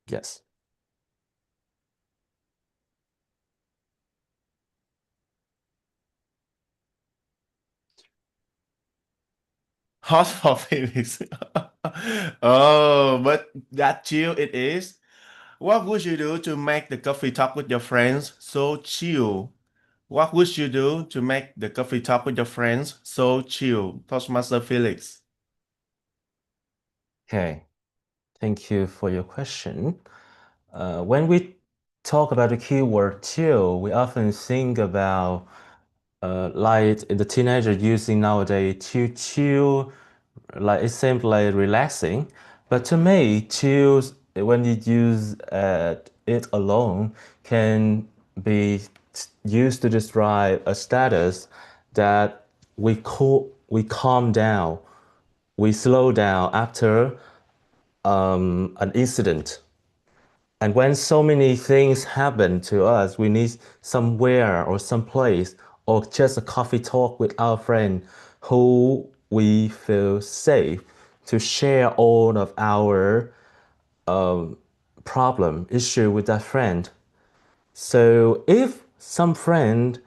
Yes. Hot for Felix. Oh, but that chill it is. What would you do to make the coffee talk with your friends so chill? What would you do to make the coffee talk with your friends so chill? Toastmaster Felix. Okay. Thank you for your question. When we talk about the keyword chill, we often think about like the teenager using nowadays to chill, like it seems like relaxing. But to me, chill, when you use it alone, can be used to describe a status that we calm down, we slow down after an incident. And when so many things happen to us, we need somewhere or some place or just a coffee talk with our friend who we feel safe to share all of our problem, issue with that friend. So if some friend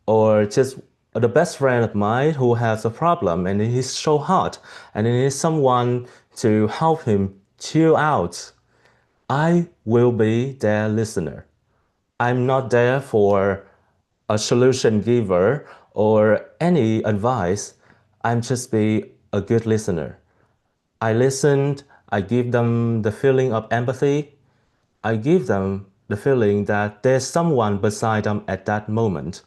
or just the best friend of mine who has a problem and he's so hot and he needs someone to help him chill out, I will be their listener. I'm not there for a solution giver or any advice. I'm just be a good listener. I listened, I give them the feeling of empathy. I give them the feeling that there's someone beside them at that moment.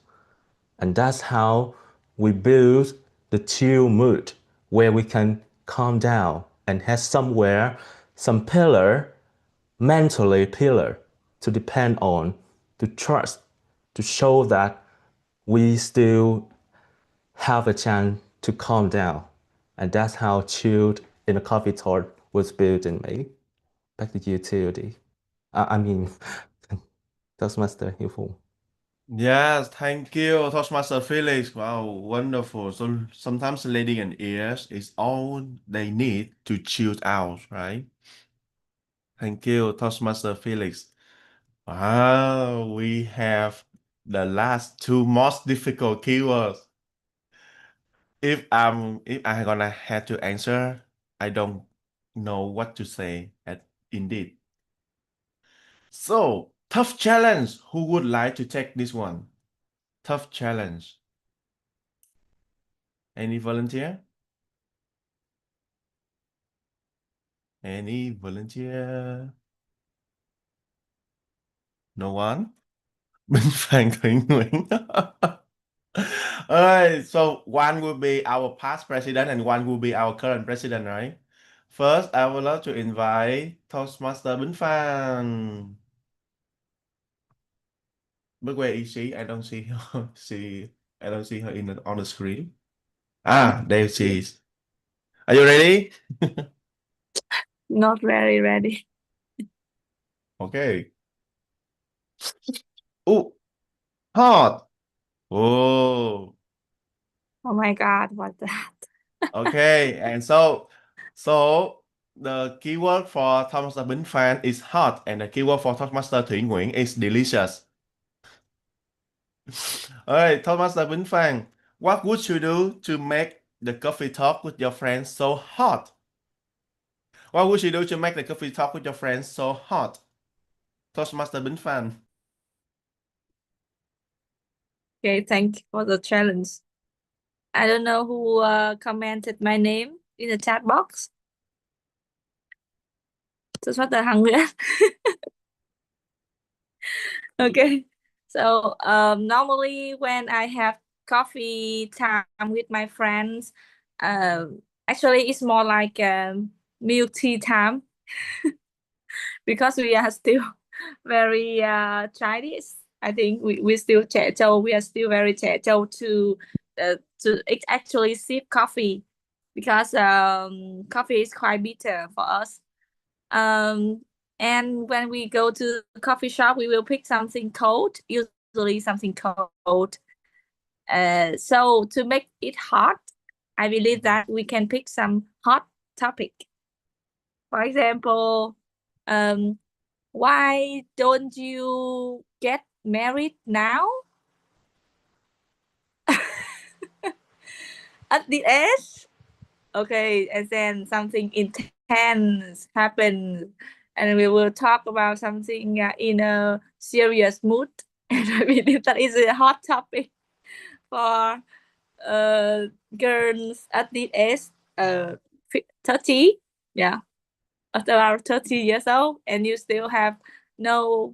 And that's how we build the chill mood where we can calm down and have somewhere, some pillar, mentally pillar to depend on, to trust, to show that we still have a chance to calm down. And that's how chilled in a coffee talk was built in me. Back to you, TOD. I mean, Toastmaster Hilful. Yes, thank you, Toastmaster Felix. Wow, wonderful. So sometimes lending an ears is all they need to chill out, right? Thank you, Toastmaster Felix. Wow, we have the last two most difficult keywords. If I'm gonna have to answer, I don't know what to say indeed. So, tough challenge. Who would like to take this one? Tough challenge. Any volunteer? Any volunteer? No one? Bình Phàng Thủy Nguyễn. All right, so one will be our past president and one will be our current president, right? First, I would love to invite Toastmaster Bính Phan. But where is she? I don't see her. I don't see her on the screen. Ah, there she is. Are you ready? Not very ready. Okay. Oh, hot. Oh, Oh my God, what's that? okay. And so the keyword for Toastmaster Bính Phan is hot, and the keyword for Toastmaster Thủy Nguyễn is delicious. All right, Toastmaster Bính Phan, what would you do to make the coffee talk with your friends so hot? What would you do to make the coffee talk with your friends so hot? Toastmaster Bính Phan. Okay, thank you for the challenge. I don't know who commented my name in the chat box. Xuất phát từ Hằng Nguyễn. Okay. So normally when I have coffee time with my friends, actually it's more like milk tea time because we are still very childish. I think we still trẻ trâu. We are still very trẻ trâu to actually sip coffee because coffee is quite bitter for us. And when we go to the coffee shop, we will pick something cold, usually something cold. So to make it hot, I believe that we can pick some hot topic. For example, why don't you get married now? At the age? Okay, and then something intense happens, and we will talk about something in a serious mood. And I believe that is a hot topic for girls at the age 30. Yeah, at around 30 years old, and you still have no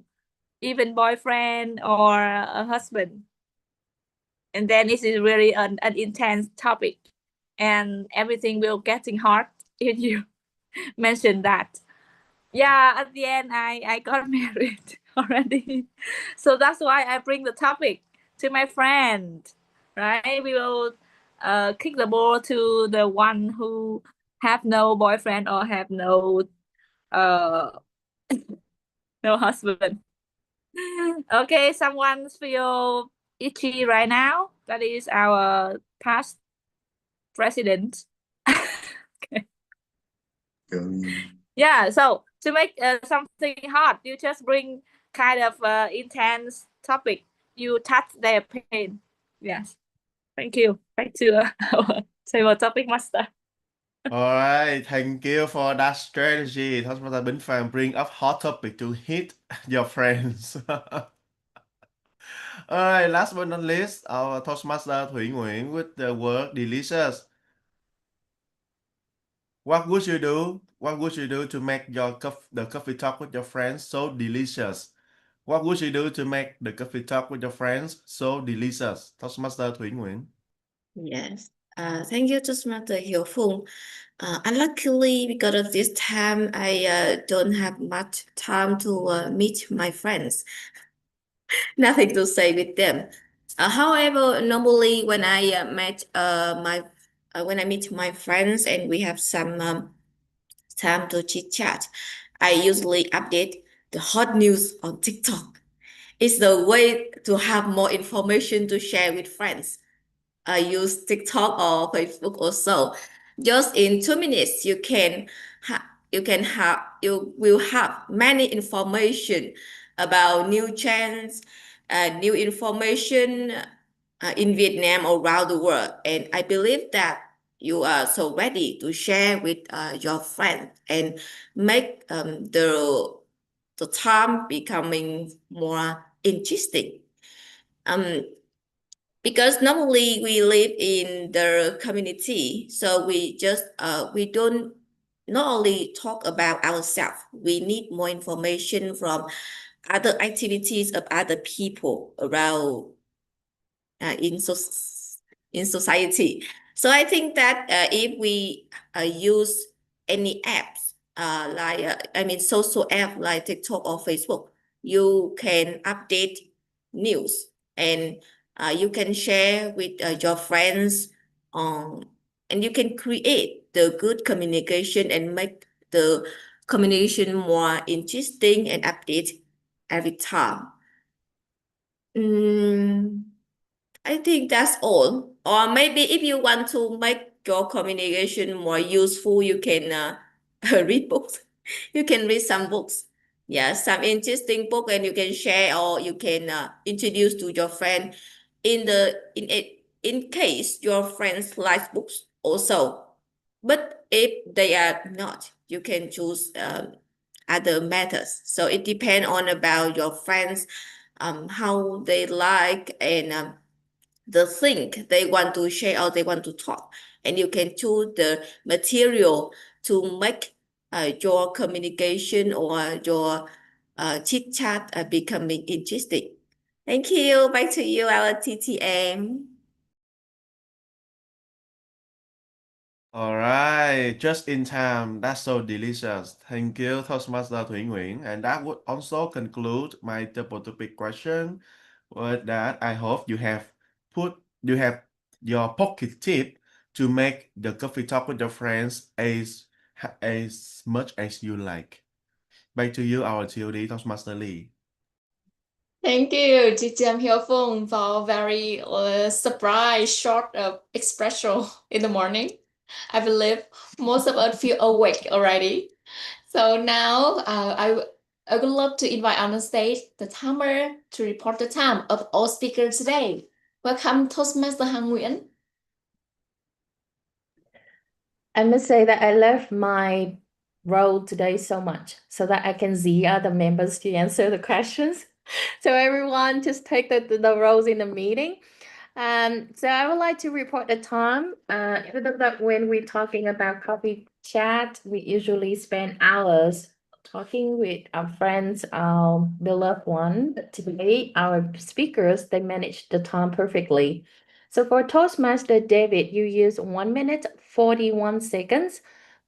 even boyfriend or a husband. And then this is really an intense topic, and everything will getting hard if you mention that. Yeah, at the end I got married already. So that's why I bring the topic to my friend, right? We will kick the ball to the one who have no boyfriend or have no uh no husband. Okay, someone feel itchy right now. That is our past president. Okay. Yeah, so to make something hot, you just bring kind of intense topic. You touch their pain. Yes. Thank you. Back to our table topic master. All right, thank you for that strategy. Toastmaster Bính Phan bring up hot topic to hit your friends. All right, last but not least, our Toastmaster Thủy Nguyễn with the word delicious. What would you do? What would you do to make the coffee talk with your friends so delicious? What would you do to make the coffee talk with your friends so delicious? Toastmaster Thủy Nguyễn. Yes. Thank you, Toastmaster Hiểu Phùng. Unluckily, because of this time, I don't have much time to meet my friends. Nothing to say with them. However, normally when I when I meet my friends and we have some time to chit chat, I usually update the hot news on TikTok. It's the way to have more information to share with friends. I use TikTok or Facebook or so. Just in 2 minutes, you will have many information about new trends, new information in Vietnam or around the world. And I believe that you are so ready to share with your friends and make the time becoming more interesting. Because normally we live in the community, so we don't not only talk about ourselves, we need more information from other activities of other people around in society. So I think that if we use any apps like social app like TikTok or Facebook, you can update news and you can share with your friends and you can create the good communication and make the communication more interesting and update every time. I think that's all. Or maybe if you want to make your communication more useful, you can read books. You can read some books. Yeah, some interesting book, and you can share or you can introduce to your friend. In case your friends like books also, but if they are not, you can choose other methods. So it depends on about your friends, how they like and the thing they want to share or they want to talk, and you can choose the material to make your communication or your chit chat becoming interesting. Thank you. Back to you, our TTM. All right, just in time. That's so delicious. Thank you, Toastmaster Thủy Nguyễn. And that would also conclude my double topic question. With that, I hope you have your pocket tip to make the coffee talk with your friends as much as you like. Back to you, our TOD Toastmaster Lee. Thank you, TTM Hyofung, for very surprise short espresso in the morning. I believe most of us feel awake already. So now I would love to invite on the stage the timer to report the time of all speakers today. Welcome, Toastmaster Han Nguyen. I must say that I love my role today so much so that I can see other members to answer the questions. So everyone just take the roles in the meeting. So I would like to report the time. Even though that when we're talking about coffee chat, we usually spend hours talking with our friends, our beloved one. But today, our speakers, they managed the time perfectly. So for Toastmaster David, you use 1 minute, 41 seconds.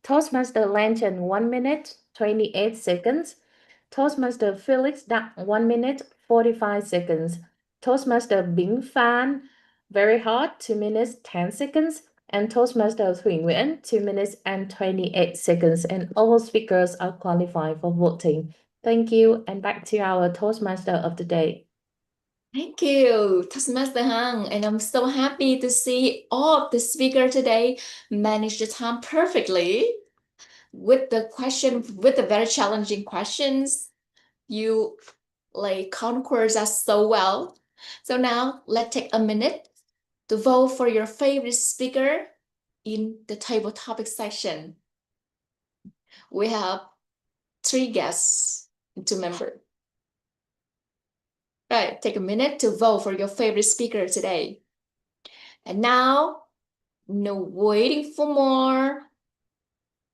Toastmaster Lantern, 1 minute, 28 seconds. Toastmaster Felix, that 1 minute, 45 seconds. Toastmaster Bing Fan, very hard, 2 minutes, 10 seconds. And Toastmaster Thủy Nguyễn, 2 minutes and 28 seconds. And all speakers are qualified for voting. Thank you. And back to our Toastmaster of the day. Thank you, Toastmaster Han, and I'm so happy to see all of the speakers today manage the time perfectly with the very challenging questions. You conquers us so well. So now let's take a minute to vote for your favorite speaker in the table topic section. We have 3 guests to member. Right, take a minute to vote for your favorite speaker today. And now, no waiting for more.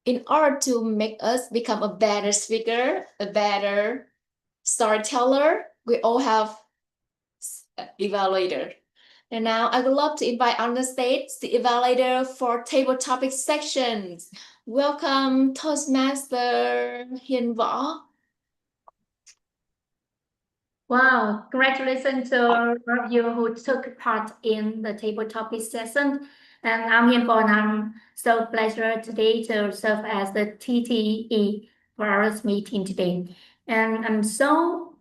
In order to make us become a better speaker, a better storyteller, we all have evaluator. And now I would love to invite on the stage the evaluator for table topic sections. Welcome, Toastmaster Hiền Võ. Wow, congratulations to all of you who took part in the table topic session. And I'm Hiền Võ, and I'm so pleasure today to serve as the TTE for our meeting today. And I'm so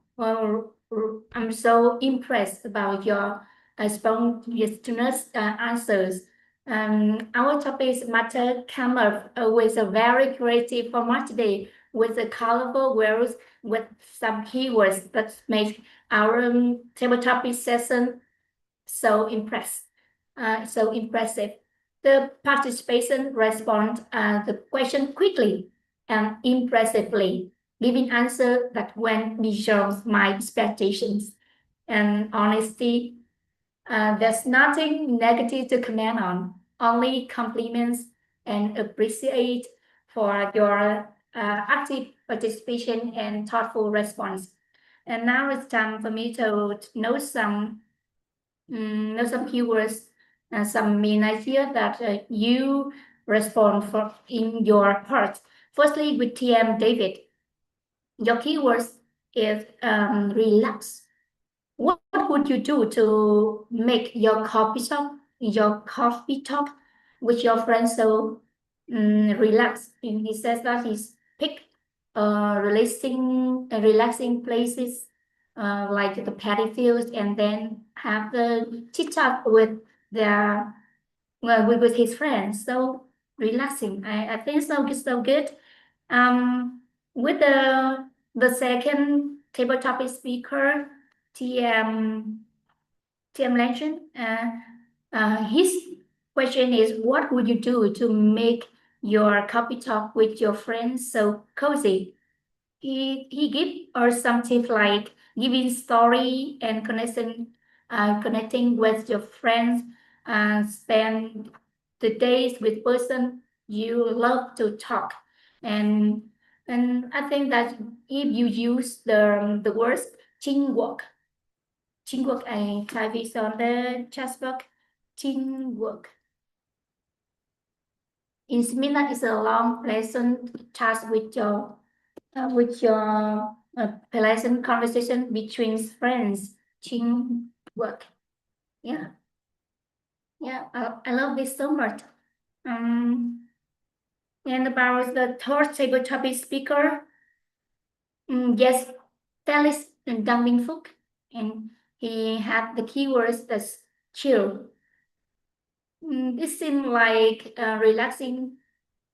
impressed about your spontaneous answers. Our topics matter come up with a very creative format today with a colorful words with some keywords that make our table topic session so impressive. The participation respond the question quickly and impressively, giving answer that went beyond my expectations. And honestly, there's nothing negative to comment on, only compliments and appreciate for your active participation and thoughtful response. And now it's time for me to know some know some keywords and some main idea that you respond for in your part. Firstly, with TM David, your keywords is relax. What would you do to make your coffee talk with your friends so relax? And he says that he's pick relaxing places like the paddy fields, and then have the chit chat with their with his friends. So relaxing. I think so. It's so good. With the second table topic speaker, TM Legend, his question is, what would you do to make your coffee talk with your friends so cozy? He give us some tips like giving story and connecting with your friends, and spend the days with person you love to talk. and and I think that if you use the words teamwork, I type it on the chat box. Teamwork. In seminar is a long pleasant chat with your pleasant conversation between friends. Teamwork. Yeah. Yeah, I love this so much. And about the third table topic speaker, yes, Felix Dumbing Fook, and he had the keywords as chill. This seemed like relaxing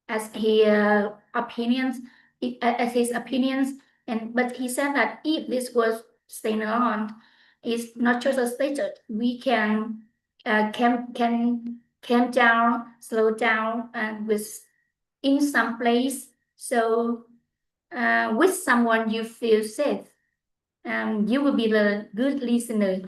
as his opinions, and but he said that if this was staying on, it's not just a statement. We can calm down, slow down, and with in some place. So with someone you feel safe, you will be the good listener.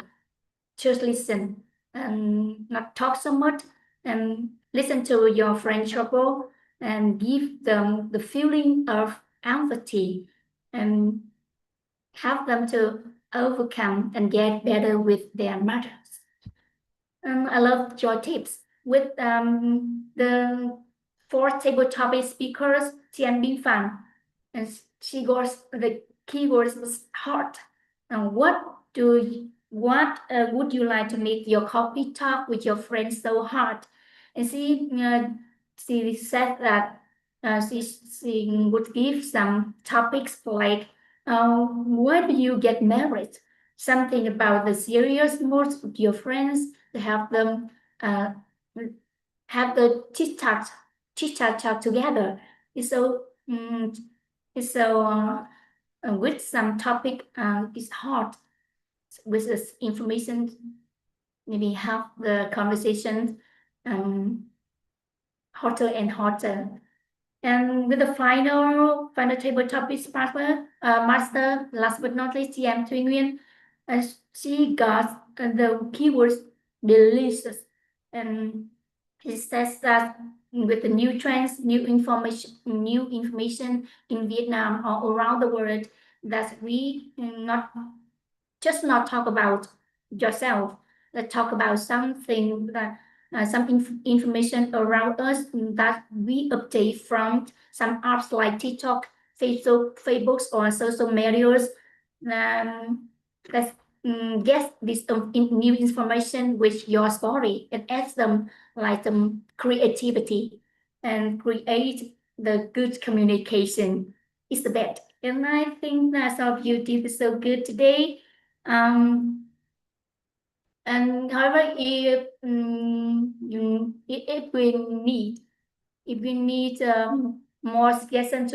Just listen and not talk so much, and listen to your friend trouble and give them the feeling of empathy, and help them to overcome and get better with their matters. I love your tips. With the four table topic speakers, Tian Bin Fan, and she goes the keywords was heart. And what would you like to make your coffee talk with your friends so hard? And she said that she would give some topics like why do you get married? Something about the serious moods with your friends to help them uh, have the chit chat talk together. It's so it's so with some topic is hard with this information, maybe have the conversation hotter and hotter. And with the final table topic master, last but not least, TM Thuy Nguyen, she got the keywords delicious, and he says that with the new trends, new information in Vietnam or around the world, that we not talk about yourself. Let's talk about something that some information around us that we update from some apps like TikTok, Facebook, or social medias. Let's get this new information with your story and add them like some creativity and create the good communication is the best. And I think that's all you did so good today. And however, if we need more suggestions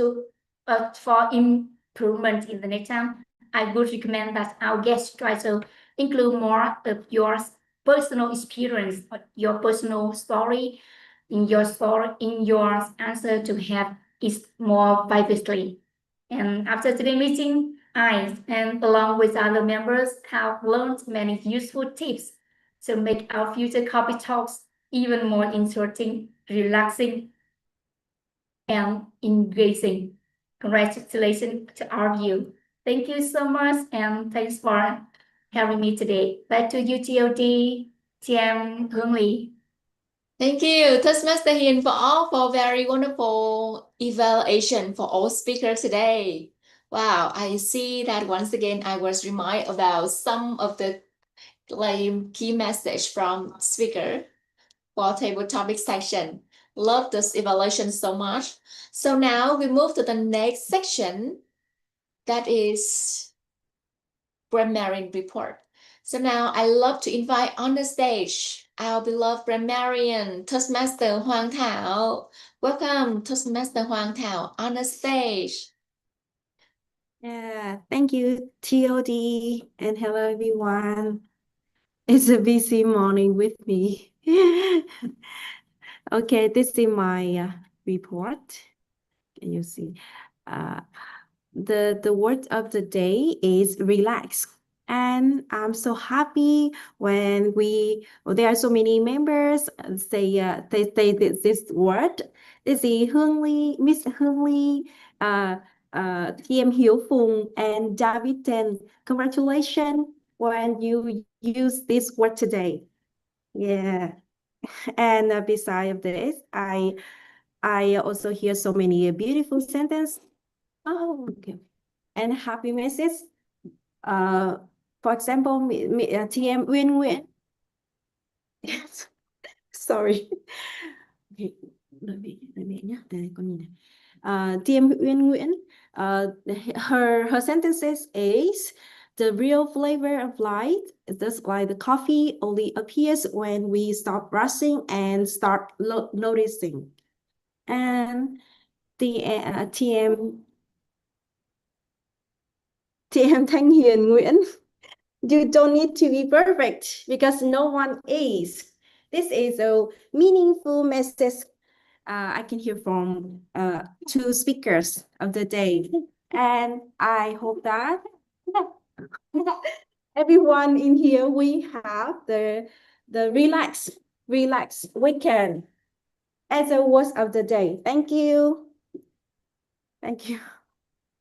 for improvement in the next time, I would recommend that our guests try to include more of your personal experience, your personal story in your answer to have it more vividly. And after today's meeting, I, and along with other members, have learned many useful tips to make our future coffee talks even more interesting, relaxing, and engaging. Congratulations to all of you. Thank you so much, and thanks for carry me today. Back to you, TOD, TM Hương Ly. Thank you, Toastmaster Hiền for all for very wonderful evaluation for all speakers today. Wow, I see that once again I was reminded about some of the key message from speaker for table topic section. Love this evaluation so much. So now we move to the next section, that is grammarian report. So now I love to invite on the stage our beloved grammarian, Toastmaster Hoàng Thảo. Welcome, Toastmaster Hoàng Thảo, on the stage. Yeah, thank you, TOD, and hello everyone. It's a busy morning with me. Okay, this is my report. Can you see? The word of the day is relax. And I'm so happy when there are so many members they say this word. This is Hương Ly, Miss Hương Ly, TM Hiếu Phùng, and David Ten. Congratulations when you use this word today. Yeah. And beside of this, I also hear so many beautiful sentences. Oh, okay. And happy message. For example, TM Uyên Nguyễn. Yes. Sorry. Okay. Đợi mẹ nhé. Đây con nhìn này. TM Uyên Nguyễn. Her sentences is the real flavor of life is just like the coffee only appears when we stop rushing and start noticing. And the TM Thanh Hiền Nguyễn. You don't need to be perfect because no one is. This is a meaningful message I can hear from two speakers of the day. And I hope that everyone in here, we have the relax weekend as a word of the day. Thank you. Thank you.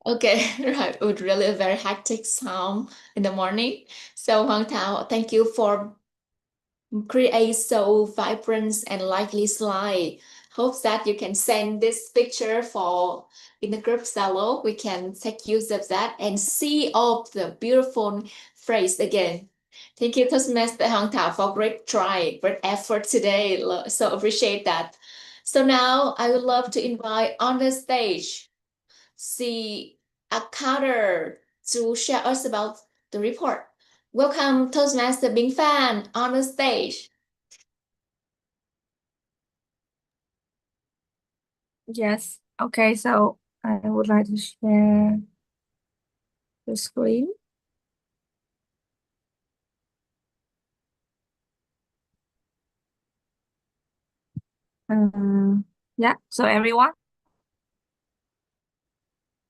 Okay, right. It was really a very hectic sound in the morning. So Hoàng Thảo, thank you for create so vibrant and lively slide. Hope that you can send this picture for in the group Zalo. We can take use of that and see all the beautiful phrase again. Thank you, Toastmaster Hoàng Thảo, for great try, great effort today. So appreciate that. So now I would love to invite on the stage see a Carter to share us about the report. Welcome, Toastmaster Bing Fan on the stage. Yes. Okay, so I would like to share the screen. Yeah, so everyone,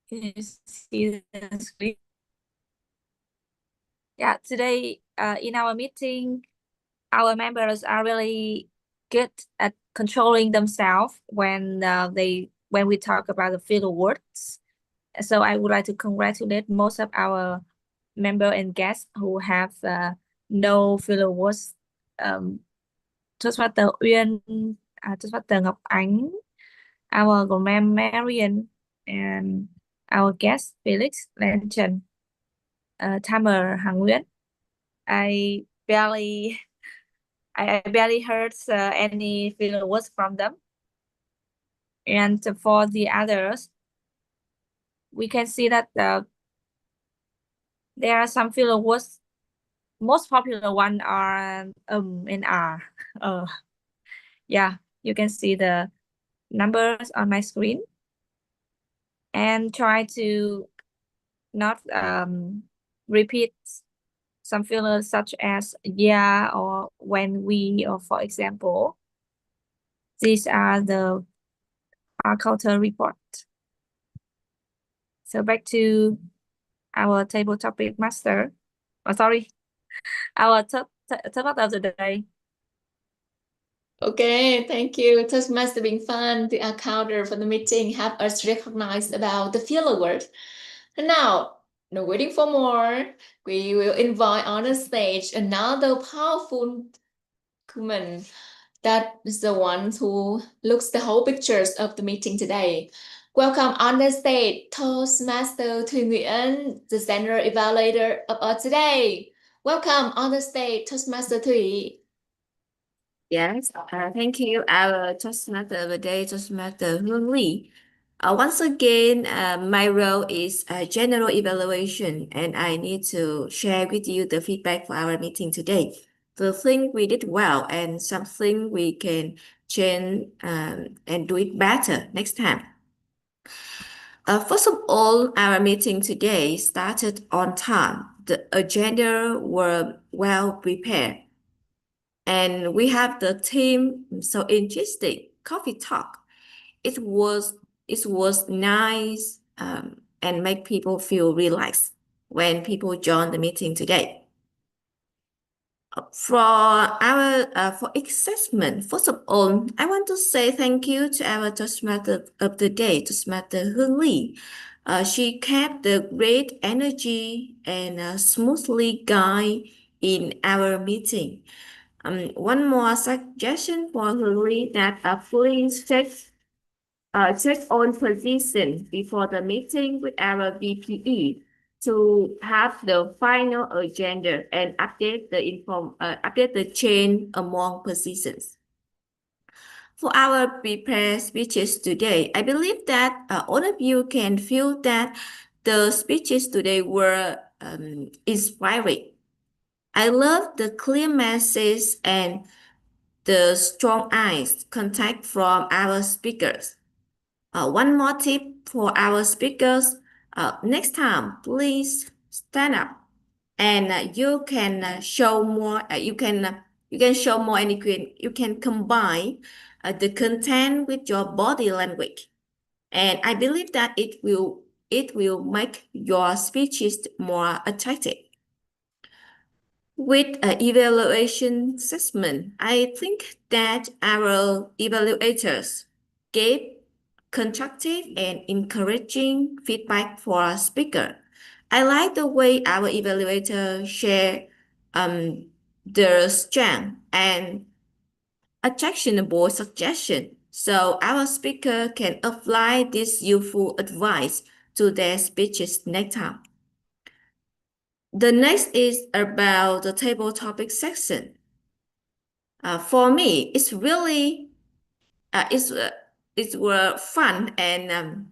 can you see the screen? Yeah, today in our meeting, our members are really good at controlling themselves when we talk about the filler words. So I would like to congratulate most of our member and guests who have no filler words. Toastmaster Uyên, Toastmaster Ngọc Ánh, our grammarian, and our guest Felix Lenchen, Tamer Hằng Nguyễn. I barely heard any filler words from them. And for the others, we can see that there are some filler words. Most popular one are and are. Yeah, you can see the numbers on my screen. And try to not repeat some fillers such as yeah or when we, or for example. These are the culture report. So back to our table topic master. Oh, sorry, our topic of the day. Okay, thank you. Toastmaster being fun. The counter for the meeting have us recognize about the filler word. And now Now, waiting for more, we will invite on the stage another powerful woman. That is the one who looks the whole pictures of the meeting today. Welcome on the stage, Toastmaster Thùy Nguyễn, the general evaluator of us today. Welcome on the stage, Toastmaster Thùy. Yes, thank you, our Toastmaster of the day, Toastmaster Hương Ly. Once again, my role is general evaluation, and I need to share with you the feedback for our meeting today. The thing we did well and something we can change and do it better next time. First of all, our meeting today started on time. The agenda were well prepared. And we have the theme so interesting, coffee talk. It was nice and make people feel relaxed when people join the meeting today. For assessment, first of all, I want to say thank you to our Toastmaster of the day, Toastmaster Hương Ly. She kept the great energy and smoothly guide in our meeting. One more suggestion for Hương Ly that please check on position before the meeting with our VPE to have the final agenda and update the chain among positions. For our prepared speeches today, I believe that all of you can feel that the speeches today were inspiring. I love the clear message and the strong eyes contact from our speakers. One more tip for our speakers, next time, please stand up and you can show more, you can show more and you can combine the content with your body language. And I believe that it will make your speeches more attractive. With an evaluation assessment, I think that our evaluators gave constructive and encouraging feedback for our speaker. I like the way our evaluator share their strength and actionable suggestion, so our speaker can apply this useful advice to their speeches next time. The next is about the table topic section. For me, it's really it were fun and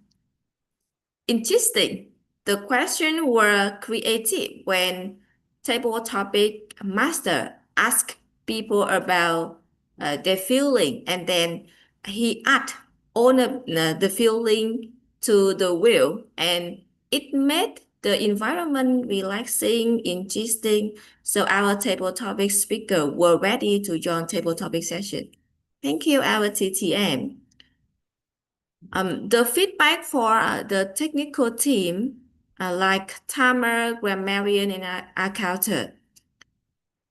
interesting. The questions were creative when table topic master asked people about their feeling, and then he add all of the feeling to the wheel, and it made the environment relaxing, interesting. So our table topic speaker were ready to join table topic session. Thank you, our TTM. The feedback for the technical team, like timer, grammarian, and accountant.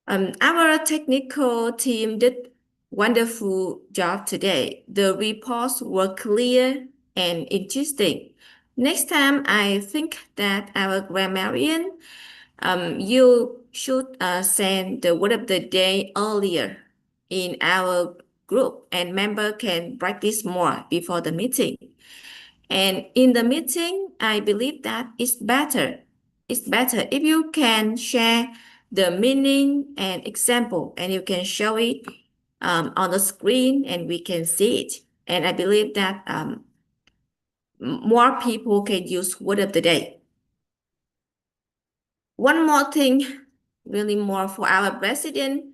Our technical team did wonderful job today. The reports were clear and interesting. Next time, I think that our grammarian, you should send the word of the day earlier in our group, and member can practice more before the meeting. And in the meeting, I believe that it's better if you can share the meaning and example, and you can show it on the screen and we can see it. And I believe that more people can use word of the day. One more thing, really more for our president.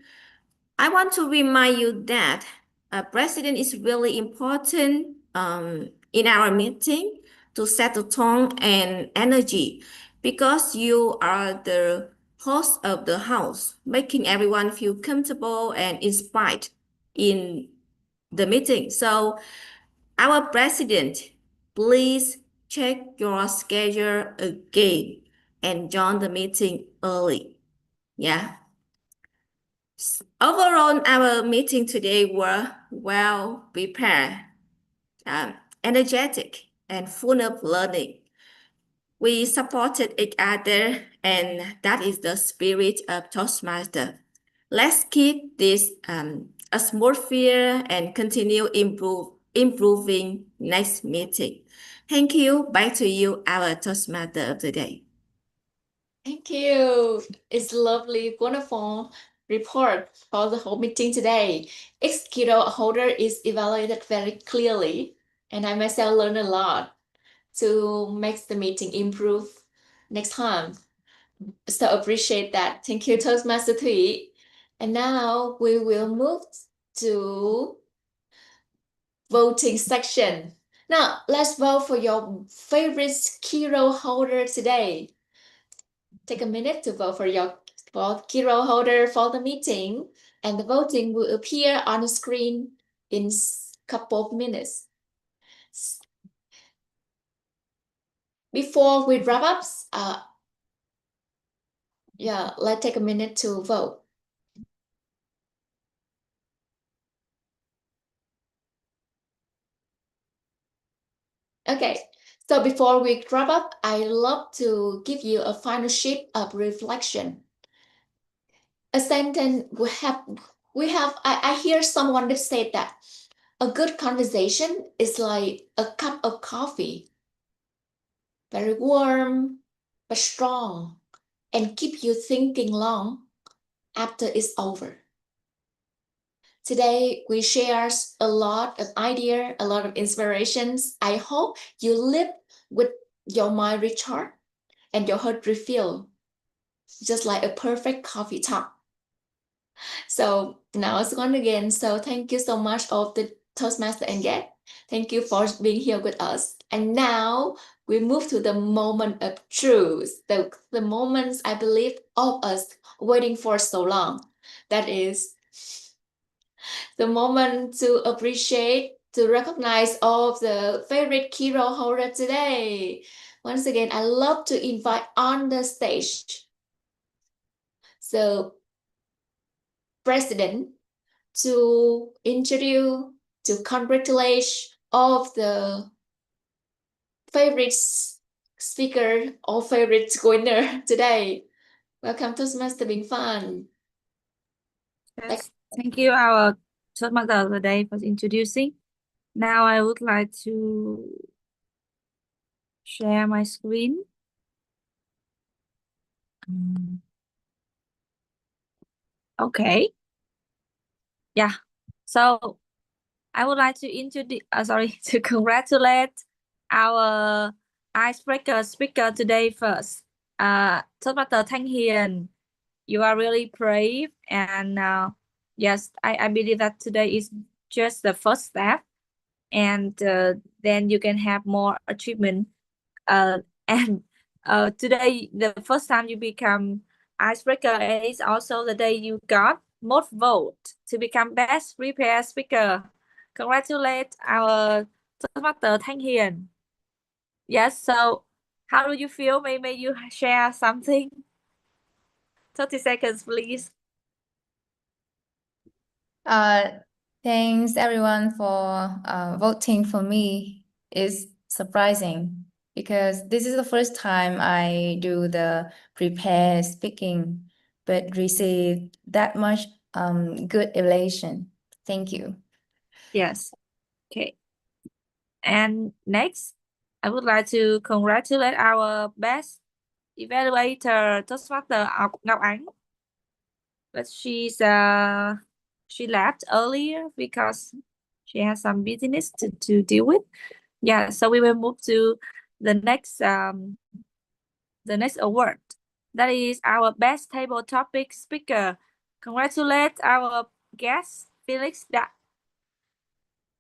I want to remind you that a president is really important in our meeting to set the tone and energy, because you are the host of the house, making everyone feel comfortable and inspired in the meeting. So our president, please check your schedule again and join the meeting early. Yeah. Overall, our meeting today were well prepared, energetic, and full of learning. We supported each other, and that is the spirit of Toastmaster. Let's keep this atmosphere and continue improving next meeting. Thank you. Back to you, our Toastmaster of the day. Thank you. It's lovely, wonderful report for the whole meeting today. Each kilo holder is evaluated very clearly, and I myself learned a lot to make the meeting improve next time. So appreciate that. Thank you, Toastmaster Thủy. And now we will move to voting section. Now let's vote for your favorite kilo holder today. Take a minute to vote for your kilo holder for the meeting, and the voting will appear on the screen in a couple of minutes. Before we wrap up, let's take a minute to vote. Okay, so before we wrap up, I love to give you a final sheet of reflection. A sentence I hear someone that said that a good conversation is like a cup of coffee, very warm but strong, and keep you thinking long after it's over. Today, we share a lot of ideas, a lot of inspirations. I hope you live with your mind recharged and your heart refilled, just like a perfect coffee talk. So now it's gone again. So thank you so much of the Toastmaster and guest. Thank you for being here with us. And now we move to the moment of truth, the moments I believe all of us waiting for so long. That is the moment to appreciate, to recognize all of the favorite keynote holder today. Once again, I love to invite on the stage the president to introduce, to congratulate all of the favorite speaker or favorite winner today. Welcome to Toastmaster Being Fun. Yes, thank you, our Toastmaster of the day, for introducing. Now I would like to share my screen. Okay. Yeah. So I would like to introduce, to congratulate our icebreaker speaker today first. Toastmaster Thanh Hiền, you are really brave, and yes, I believe that today is just the first step, and then you can have more achievement. And today, the first time you become icebreaker, and it's also the day you got most vote to become best prepared speaker. Congratulate our Toastmaster Thanh Hiền. Yes, so how do you feel? May you share something? 30 seconds, please. Thanks everyone for voting for me. It's surprising because this is the first time I do the prepared speaking, but received that much good evaluation. Thank you. Yes. Okay. And next, I would like to congratulate our best evaluator, Toastmaster Ngọc Ánh. But she left earlier because she has some business to deal with. Yeah, so we will move to the next award. That is our best table topic speaker. Congratulate our guest, Felix. That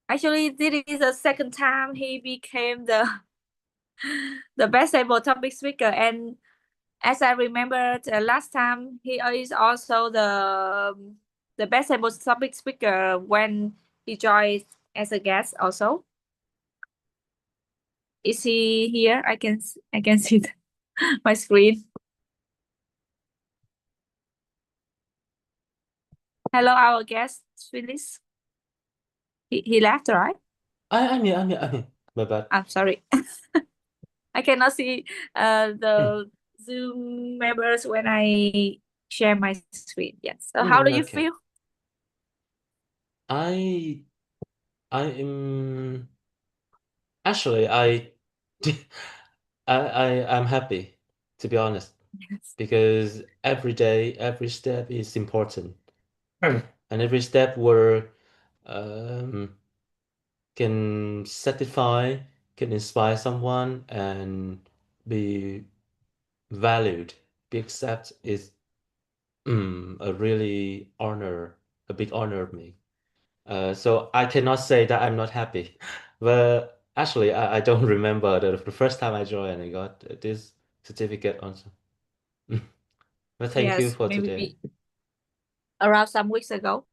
actually this is the second time he became the best table topic speaker, and as I remember last time, he is also the best table topic speaker when he joined as a guest also. Is he here? I can see my screen. Hello, our guest, Felix. He left, right? I'm here. My bad. I'm sorry. I cannot see the Zoom members when I share my screen. Yes. So how do you Okay. feel? I am actually I'm happy, to be honest, Yes. because every day, every step is important. And every step where can satisfy, can inspire someone and be valued, be accepted is a really honor, a big honor of me. So I cannot say that I'm not happy, but actually I don't remember the first time I joined and I got this certificate also. But thank you Yes, for today. maybe around some weeks ago.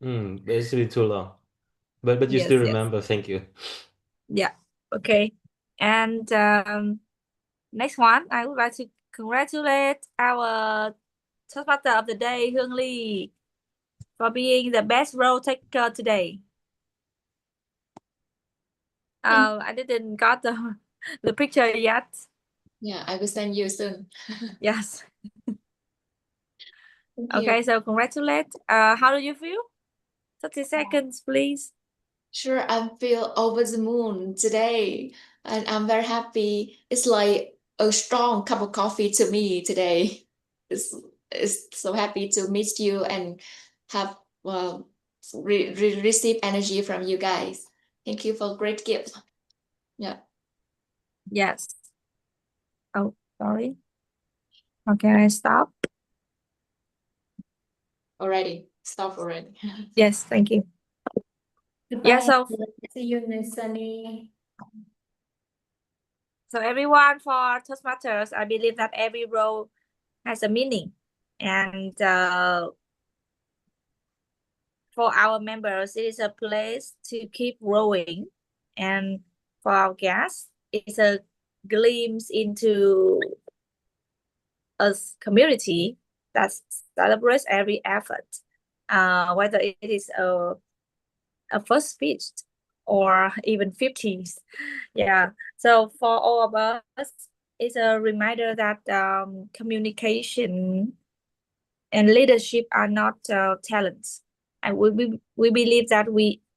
But it's been too long. But you Yes, still yes. remember, thank you. Yeah. Okay. And next one, I would like to congratulate our Toastmaster of the day, Hương Ly, for being the best role taker today. I didn't got the picture yet. Yeah, I will send you soon. Yes. Thank you. Okay, so congratulate. How do you feel? 30 seconds, please. Sure, I feel over the moon today, and I'm very happy. It's like a strong cup of coffee to me today. It's so happy to meet you and have receive energy from you guys. Thank you for great gift. Yeah. Yes. Oh, sorry. Okay, I stop. Already. Stop already. Yes, thank you. Goodbye. Yeah, so See you next Sunday. so everyone, for Toastmasters, I believe that every role has a meaning. And for our members, it is a place to keep growing. And for our guests, it's a glimpse into a community that celebrates every effort, whether it is a first speech or even 50s. Yeah. So for all of us, it's a reminder that communication and leadership are not talents. And we believe that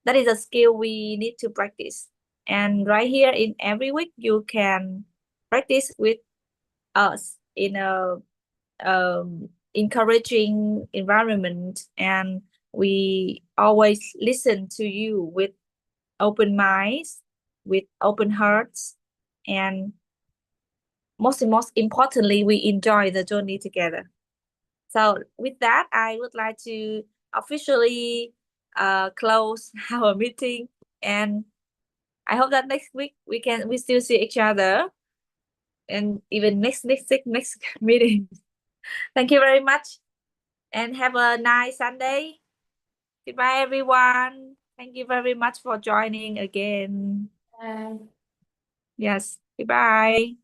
that is a skill we need to practice. And right here in every week, you can practice with us in a encouraging environment, and we always listen to you with open minds, with open hearts, and most importantly, we enjoy the journey together. So with that, I would like to officially close our meeting, and I hope that next week we still see each other, and even next meeting. Thank you very much, and have a nice Sunday. Goodbye, everyone. Thank you very much for joining again. Bye. Yes, goodbye.